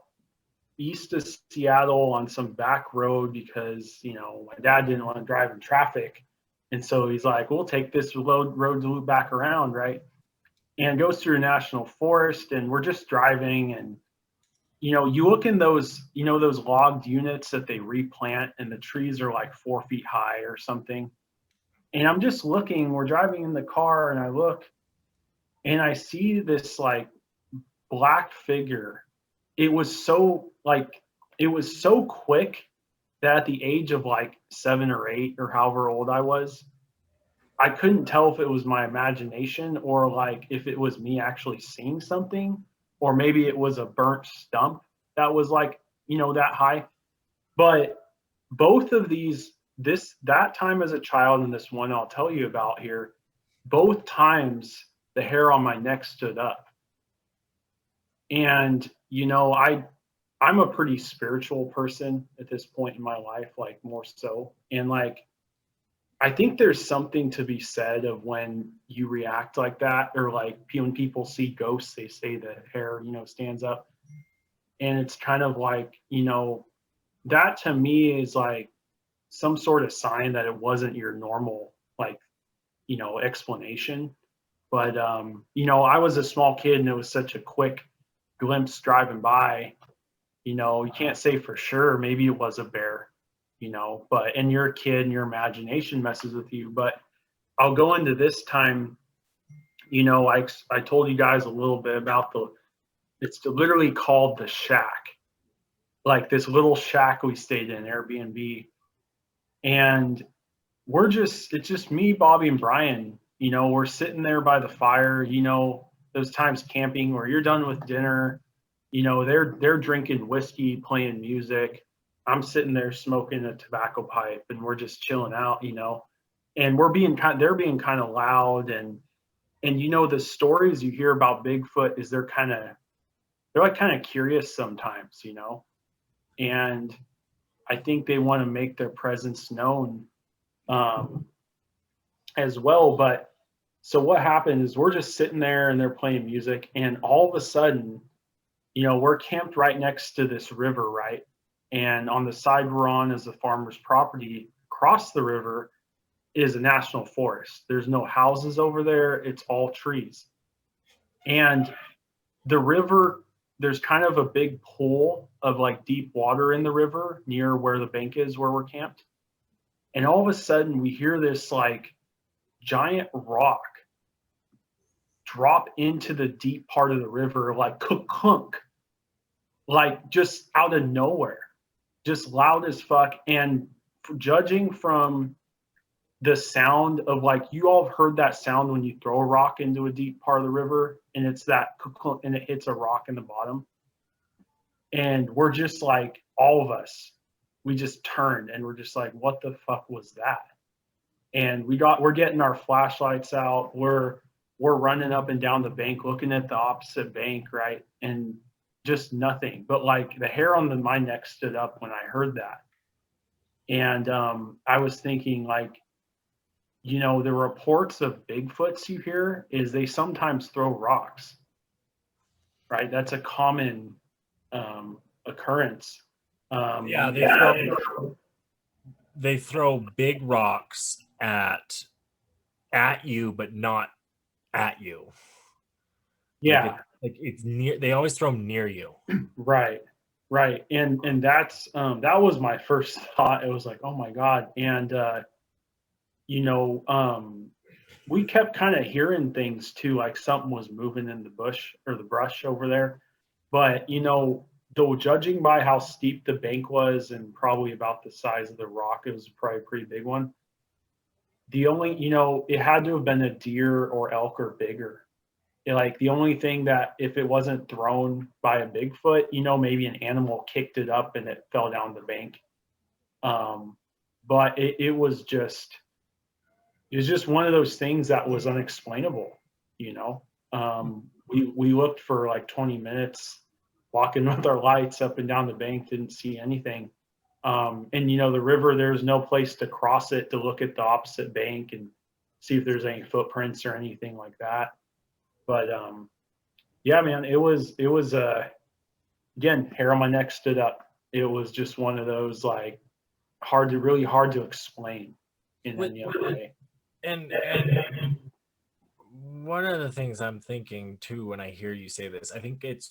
east of Seattle on some back road because my dad didn't want to drive in traffic, and so he's like, we'll take this road to loop back around, right? And goes through a national forest, and we're just driving, and you look in those those logged units that they replant, and the trees are like 4 feet high or something. And I'm just looking, we're driving in the car, and I look and I see this like black figure. It was so quick that at the age of like 7 or 8 or however old I was, I couldn't tell if it was my imagination or like if it was me actually seeing something, or maybe it was a burnt stump that was like, that high. But both of these, that time as a child and this one I'll tell you about here, both times the hair on my neck stood up. And, I'm a pretty spiritual person at this point in my life, like more so. And like, I think there's something to be said of when you react like that, or like when people see ghosts, they say the hair, stands up. And it's kind of like, that to me is like some sort of sign that it wasn't your normal, like, explanation. But, I was a small kid and it was such a quick glimpse driving by, you can't say for sure. Maybe it was a bear, and you're a kid and your imagination messes with you. But I'll go into this time, I told you guys a little bit about it's literally called the Shack, like this little shack we stayed in, Airbnb. And it's just me, Bobby, and Brian. We're sitting there by the fire, those times camping where you're done with dinner, they're drinking whiskey, playing music. I'm sitting there smoking a tobacco pipe, and we're just chilling out, and they're being kind of loud. And the stories you hear about Bigfoot is they're kind of curious sometimes, and I think they want to make their presence known as well. But so what happened is we're just sitting there and they're playing music, and all of a sudden, we're camped right next to this river, right? And on the side we're on is the farmer's property. Across the river is a national forest. There's no houses over there. It's all trees. And the river, there's kind of a big pool of like deep water in the river near where the bank is where we're camped. And all of a sudden we hear this like giant rock drop into the deep part of the river, like kunk, like just out of nowhere, just loud as fuck. And judging from the sound of, like, you all have heard that sound when you throw a rock into a deep part of the river and it's that kunk and it hits a rock in the bottom. And we're just like, all of us, we just turned and we're just like, what the fuck was that? And we're getting our flashlights out. We're running up and down the bank, looking at the opposite bank, right? And just nothing. But like the hair on my neck stood up when I heard that. And I was thinking, like, you know, the reports of Bigfoots you hear is they sometimes throw rocks, right? That's a common occurrence. Yeah, they throw big rocks at you, but not at you. Yeah, like it's near. They always throw them near you. right. And that's that was my first thought. It was like, oh my God. And you know, we kept kind of hearing things too, like something was moving in the bush or the brush over there. But you know, though, judging by how steep the bank was and probably about the size of the rock, it was probably a pretty big one. The only, you know, it had to have been a deer or elk or bigger. Like the only thing that, if it wasn't thrown by a Bigfoot, you know, maybe an animal kicked it up and it fell down the bank. But it was just one of those things that was unexplainable, you know. We looked for like 20 minutes walking with our lights up and down the bank, didn't see anything. And you know, the river, there's no place to cross it to look at the opposite bank and see if there's any footprints or anything like that. But yeah, man, it was again, hair on my neck stood up. It was just one of those, like, really hard to explain in any other way. And one of the things I'm thinking too when I hear you say this, I think it's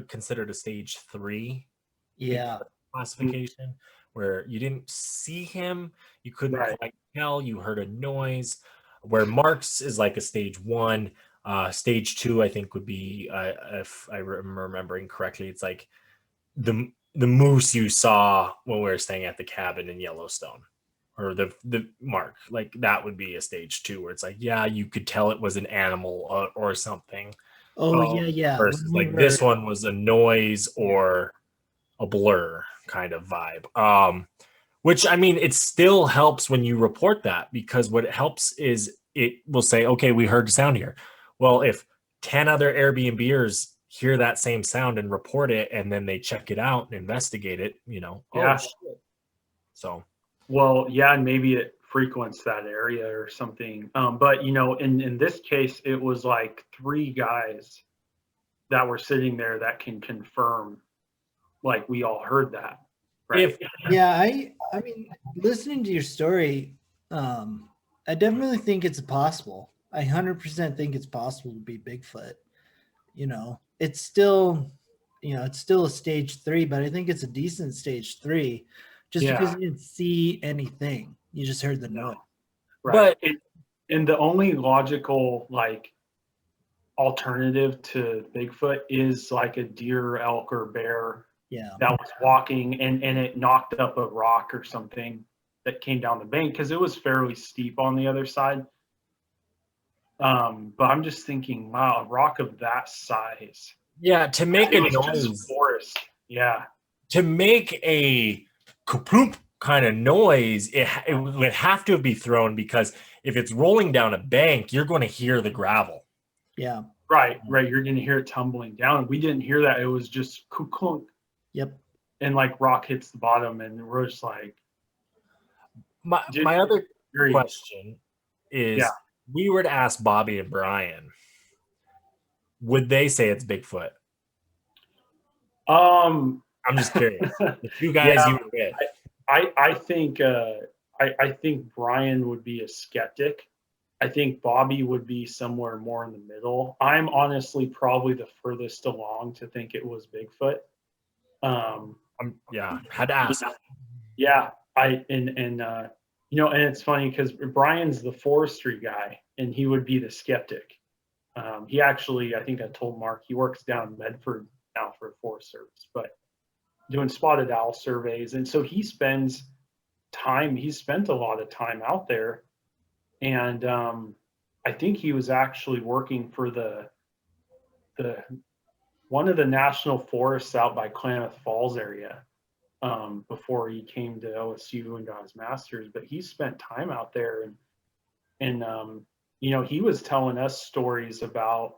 considered a stage 3 classification, where you didn't see him, you couldn't quite tell, you heard a noise. Where Mark's is like a stage 1. Stage 2, I think, would be, if I'm remembering correctly, it's like the moose you saw when we were staying at the cabin in Yellowstone, or the Mark, like that would be a stage 2, where it's like, yeah, you could tell it was an animal or something. Yeah. Versus like this one was a noise or a blur kind of vibe. Which, I mean, it still helps when you report that, because what it helps is it will say, okay, we heard sound here. Well, if 10 other Airbnbers hear that same sound and report it, and then they check it out and investigate it, you know, yeah. Oh, shit. So, well, yeah, and maybe it frequents that area or something. But you know, in this case, it was like 3 guys that were sitting there that can confirm, like, we all heard that. Right. I mean, listening to your story, I definitely think it's possible. I 100% think it's possible to be Bigfoot. You know, it's still a stage 3, but I think it's a decent stage 3, just because you didn't see anything. You just heard the noise. Right. But and the only logical, like, alternative to Bigfoot is like a deer, elk, or bear that was walking and it knocked up a rock or something that came down the bank, because it was fairly steep on the other side. But I'm just thinking, wow, a rock of that size. Yeah, to make a noise. Forest. Yeah. To make a kapoop kind of noise, it would have to be thrown, because if it's rolling down a bank, you're going to hear the gravel. Yeah. Right. You're going to hear it tumbling down. We didn't hear that. It was just clunk. Yep. And like rock hits the bottom, and we're just like. My other question is, we were to ask Bobby and Brian, would they say it's Bigfoot? I'm just curious. The 2 guys you were with. I think I think Brian would be a skeptic. I think Bobby would be somewhere more in the middle. I'm honestly probably the furthest along to think it was Bigfoot. Had to ask. Yeah, you know, and it's funny because Brian's the forestry guy, and he would be the skeptic. He actually, I think I told Mark, he works down in Medford now for the Forest Service, but doing spotted owl surveys. And so he spent a lot of time out there. And I think he was actually working for the one of the national forests out by Klamath Falls area before he came to OSU and got his master's. But he spent time out there, and you know, he was telling us stories about,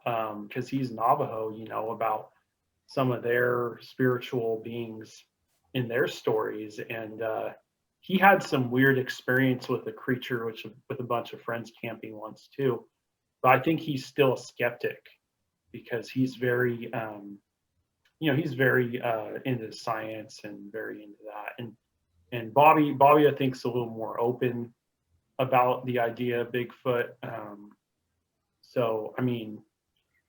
because he's Navajo, you know, about some of their spiritual beings in their stories. And he had some weird experience with a creature, with a bunch of friends camping once too. But I think he's still a skeptic because he's very, you know, he's very into science and very into that. And Bobby, I think, is a little more open about the idea of Bigfoot. So, I mean,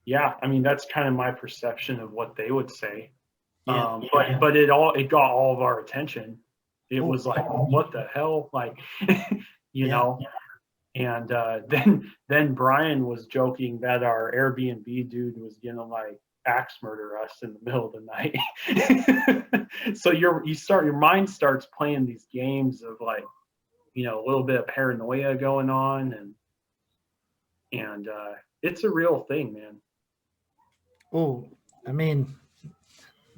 yeah, I mean, that's kind of my perception of what they would say. Yeah. But it got all of our attention. It was like, what the hell? Like, you know? And then Brian was joking that our Airbnb dude was gonna like axe murder us in the middle of the night. So your mind starts playing these games of like, you know, a little bit of paranoia going on, and it's a real thing, man. Oh, I mean,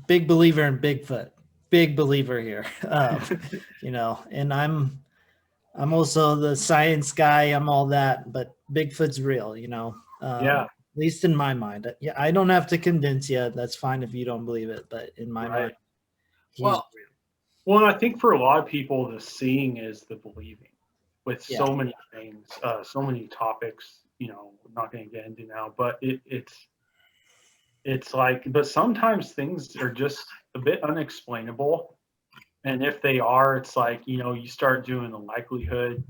big believer in Bigfoot. Big believer here. You know, and I'm also the science guy. I'm all that, but Bigfoot's real, you know. Yeah. At least in my mind. Yeah, I don't have to convince you. That's fine if you don't believe it, but in my mind, he's real. Well, I think for a lot of people, the seeing is the believing with so many things, so many topics, you know, I'm not going to get into now, but it's like, but sometimes things are just a bit unexplainable. And if they are, it's like, you know, you start doing the likelihood,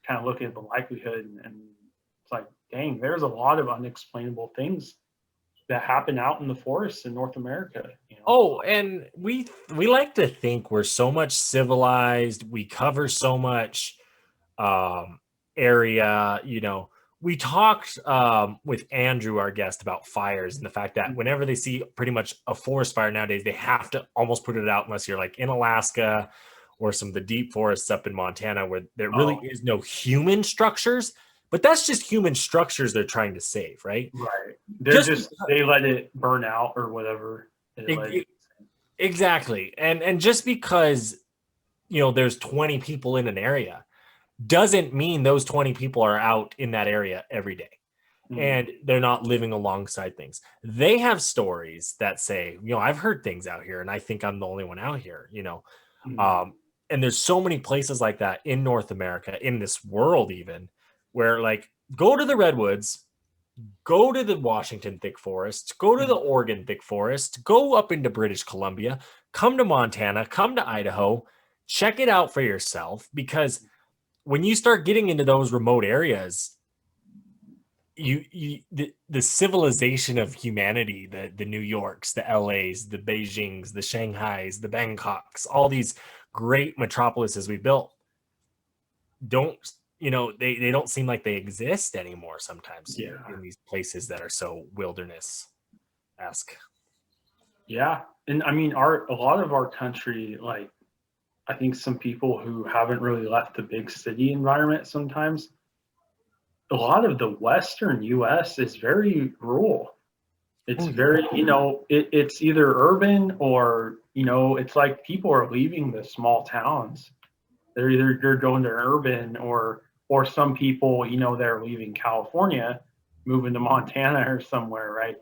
kind of looking at the likelihood, and it's like, dang, there's a lot of unexplainable things that happen out in the forests in North America. You know? Oh, and we like to think we're so much civilized. We cover so much area, you know. We talked with Andrew, our guest, about fires and the fact that whenever they see pretty much a forest fire nowadays, they have to almost put it out unless you're like in Alaska or some of the deep forests up in Montana where there really is no human structures. But that's just human structures they're trying to save, right? Right. They're they let it burn out or whatever. Exactly. And just because, you know, there's 20 people in an area doesn't mean those 20 people are out in that area every day. And they're not living alongside things. They have stories that say, you know, I've heard things out here and I think I'm the only one out here, you know. And there's so many places like that in North America, in this world even, where like go to the redwoods, go to the Washington thick forest, go to the Oregon thick forest, go up into British Columbia, come to Montana, come to Idaho, check it out for yourself, because when you start getting into those remote areas, the civilization of humanity, the New Yorks, the LAs, the Beijings, the Shanghais, the Bangkoks, all these great metropolises we built, don't, you know, they don't seem like they exist anymore sometimes in these places that are so wilderness-esque. Yeah. And I mean, a lot of our country, like, I think some people who haven't really left the big city environment sometimes, a lot of the Western US is very rural. It's very, you know, it's either urban or, you know, it's like people are leaving the small towns. They're going to urban, or some people, you know, they're leaving California, moving to Montana or somewhere, right?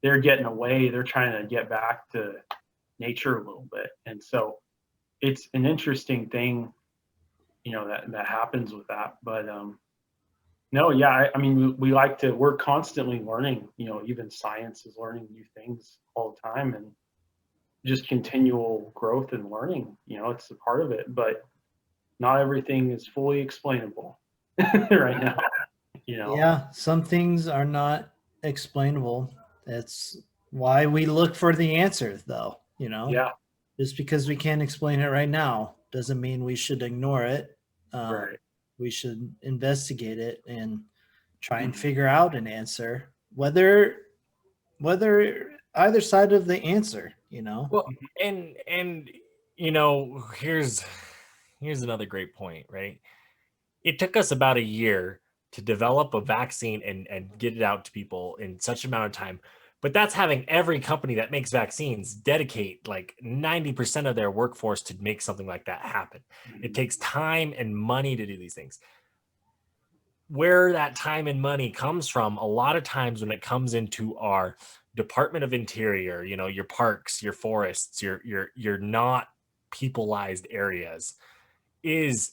They're getting away. They're trying to get back to nature a little bit. And so it's an interesting thing, you know, that happens with that. But no, yeah, I mean, we're constantly learning, you know, even science is learning new things all the time, and just continual growth and learning, you know, it's a part of it, but not everything is fully explainable right now, you know? Yeah, some things are not explainable. That's why we look for the answer, though, you know? Yeah. Just because we can't explain it right now doesn't mean we should ignore it. Right. We should investigate it and try and figure out an answer whether either side of the answer, you know. Well, and here's another great point, right? It took us about a year to develop a vaccine and get it out to people in such an amount of time. But that's having every company that makes vaccines dedicate like 90% of their workforce to make something like that happen. It takes time and money to do these things. Where that time and money comes from, a lot of times when it comes into our Department of Interior, your parks, your forests, your not peopleized areas, is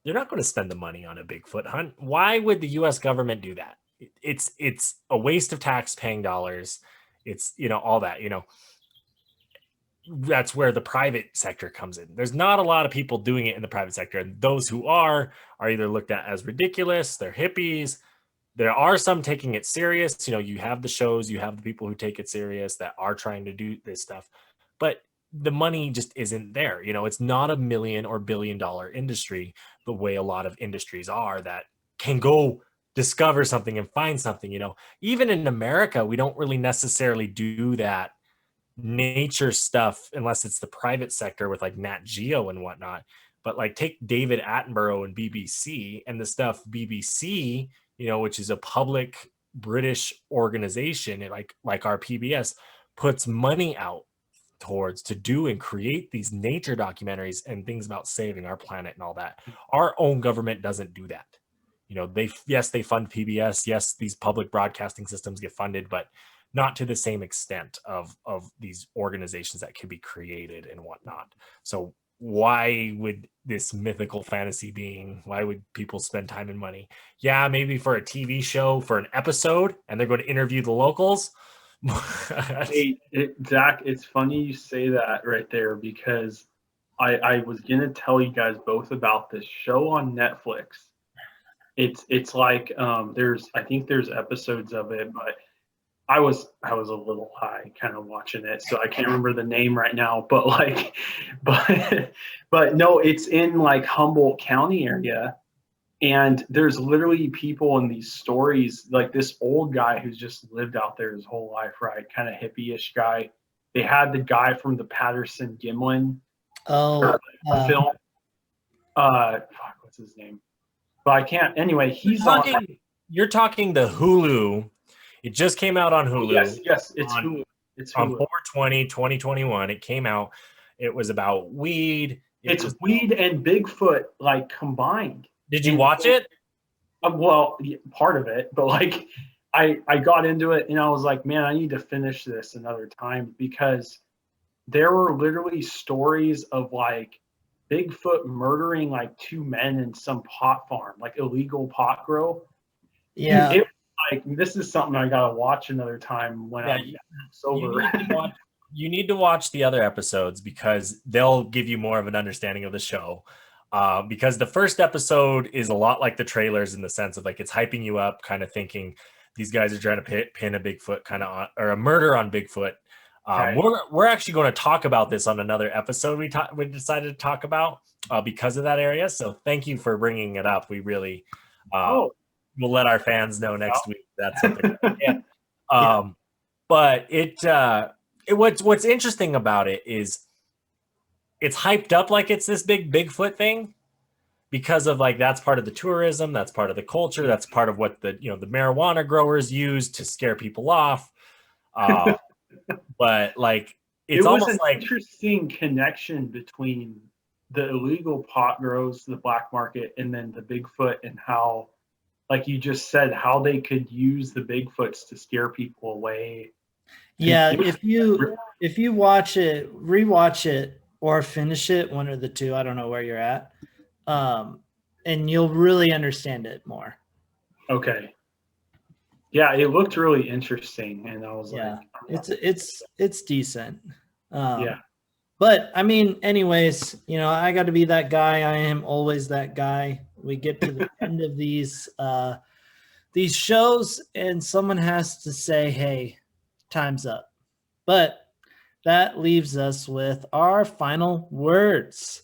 they're not going to spend the money on a Bigfoot hunt. Why would the US government do that? It's a waste of tax-paying dollars. It's, all that, that's where the private sector comes in. There's not a lot of people doing it in the private sector. And those who are either looked at as ridiculous, they're hippies. There are some taking it serious. You have the shows, you have the people who take it serious that are trying to do this stuff. But the money just isn't there. It's not $1 million or $1 billion industry the way a lot of industries are that can go discover something and find something. Even in America, we don't really necessarily do that nature stuff unless it's the private sector with like Nat Geo and whatnot. But like take David Attenborough and BBC and the stuff BBC, which is a public British organization, and like our PBS puts money out towards to do and create these nature documentaries and things about saving our planet and all that. Our own government doesn't do that. They fund PBS. Yes, these public broadcasting systems get funded, but not to the same extent of these organizations that can be created and whatnot. So why would this mythical fantasy being, why would people spend time and money? Yeah, maybe for a TV show, for an episode, and they're going to interview the locals. Hey, Zach, it's funny you say that right there, because I was going to tell you guys both about this show on Netflix. It's like I think there's episodes of it, but I was a little high kind of watching it, so I can't remember the name right now, but no, it's in like Humboldt County area, and there's literally people in these stories, like this old guy who's just lived out there his whole life, right? Kind of hippie-ish guy. They had the guy from the Patterson Gimlin film. What's his name? But I can't. Anyway, You're talking the Hulu. It just came out on Hulu. Yes, it's Hulu. It's Hulu. On 4/20/2021. It came out. It was about weed. It's weed and Bigfoot like combined. Did you watch it? Well, part of it, but like I got into it and I was like, man, I need to finish this another time, because there were literally stories of like Bigfoot murdering like 2 men in some pot farm, like illegal pot grow. Yeah. Dude, like, this is something I gotta watch another time when I'm sober. You need to watch the other episodes, because they'll give you more of an understanding of the show. Because the first episode is a lot like the trailers in the sense of like it's hyping you up, kind of thinking these guys are trying to pin a Bigfoot kind of on, or a murder on Bigfoot. Right. We're actually going to talk about this on another episode we decided to talk about because of that area. So thank you for bringing it up. We really we'll let our fans know next week. That's something. Yeah. But what's interesting about it is it's hyped up like it's this big Bigfoot thing, because of like that's part of the tourism, that's part of the culture, that's part of what the the marijuana growers use to scare people off. But like it's almost an like interesting connection between the illegal pot grows, the black market, and then the Bigfoot, and how, like you just said, how they could use the Bigfoots to scare people away. Yeah, if you watch it, rewatch it, or finish it, one or the two, I don't know where you're at, and you'll really understand it more. Okay. Yeah, it looked really interesting, and I was like, it's decent. Yeah. But I mean, anyways, I got to be that guy. I am always that guy. We get to the end of these shows, and someone has to say, "Hey, time's up." But that leaves us with our final words.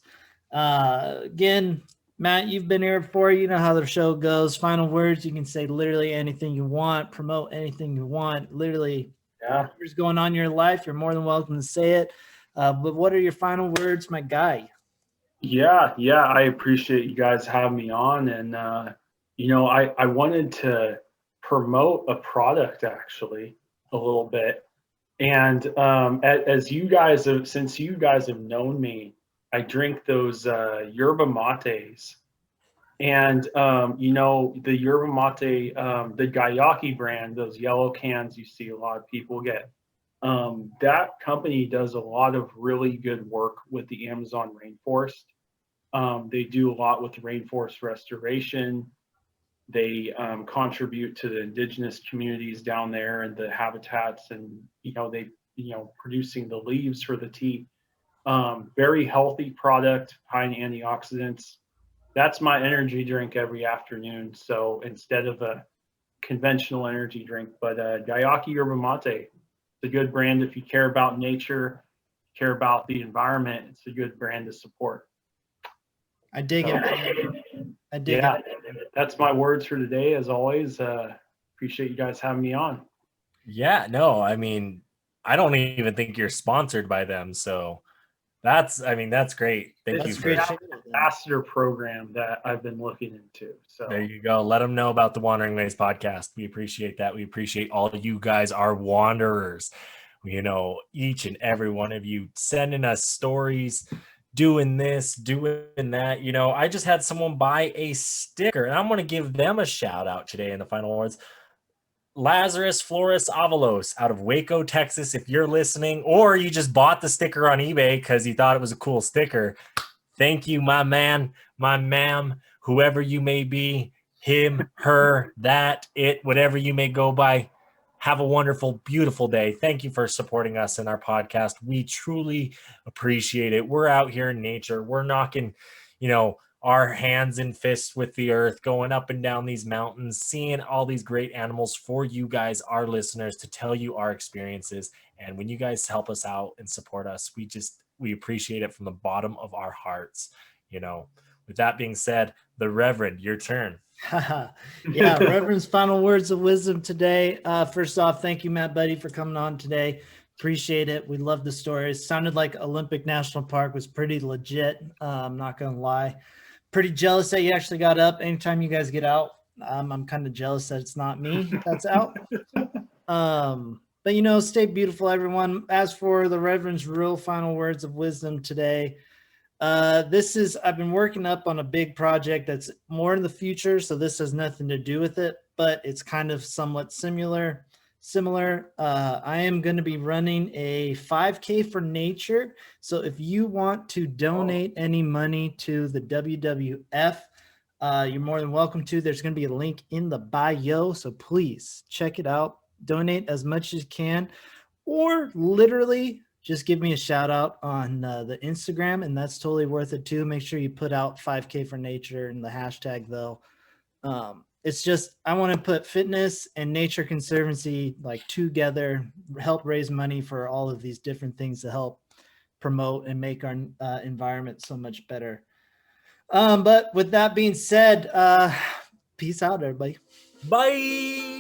Again, Matt, you've been here before. You know how the show goes. Final words. You can say literally anything you want, promote anything you want. Literally, whatever's going on in your life, you're more than welcome to say it. But what are your final words, my guy? Yeah, I appreciate you guys having me on. And, I wanted to promote a product actually a little bit. And as you guys have, since you guys have known me, I drink those yerba mates. And, the yerba mate, the Gayaki brand, those yellow cans you see a lot of people get, that company does a lot of really good work with the Amazon rainforest. They do a lot with rainforest restoration. They contribute to the indigenous communities down there and the habitats, and producing the leaves for the tea. Very healthy product, high in antioxidants. That's my energy drink every afternoon. So instead of a conventional energy drink, but Gayaki Yerba Mate, it's a good brand if you care about nature, care about the environment. It's a good brand to support. I dig it. I dig Yeah, it. that's my words for today. As always, appreciate you guys having me on. Yeah, no, I mean, I don't even think you're sponsored by them, so that's great. Thank you for that. Ambassador program that I've been looking into. So there you go. Let them know about the Wandering Ways podcast. We appreciate that. We appreciate all of you guys, our wanderers. Each and every one of you sending us stories, doing this, doing that. I just had someone buy a sticker, and I'm going to give them a shout out today in the final words. Lazarus Flores Avalos out of Waco, Texas. If you're listening, or you just bought the sticker on eBay because you thought it was a cool sticker, thank you, my man, my ma'am, whoever you may be, him, her, that, it, whatever you may go by. Have a wonderful, beautiful day. Thank you for supporting us in our podcast. We truly appreciate it. We're out here in nature. We're knocking, our hands and fists with the earth, going up and down these mountains, seeing all these great animals for you guys, our listeners, to tell you our experiences. And when you guys help us out and support us, we appreciate it from the bottom of our hearts. With that being said, the Reverend, your turn. Yeah, Reverend's final words of wisdom today. First off, thank you, Matt Buddy, for coming on today. Appreciate it. We love the stories. Sounded like Olympic National Park was pretty legit. I'm not going to lie. Pretty jealous that you actually got up. Anytime you guys get out, I'm kind of jealous that it's not me that's out. But, stay beautiful, everyone. As for the Reverend's real final words of wisdom today, I've been working up on a big project that's more in the future, so this has nothing to do with it, but it's kind of somewhat similar. I am going to be running a 5K for nature. So if you want to donate any money to the WWF, you're more than welcome to. There's going to be a link in the bio, so please check it out. Donate as much as you can, or literally just give me a shout out on the Instagram, and that's totally worth it too. Make sure you put out 5K for nature in the hashtag though. It's just, I want to put fitness and nature conservancy together, help raise money for all of these different things to help promote and make our environment so much better. But with that being said, peace out, everybody. Bye.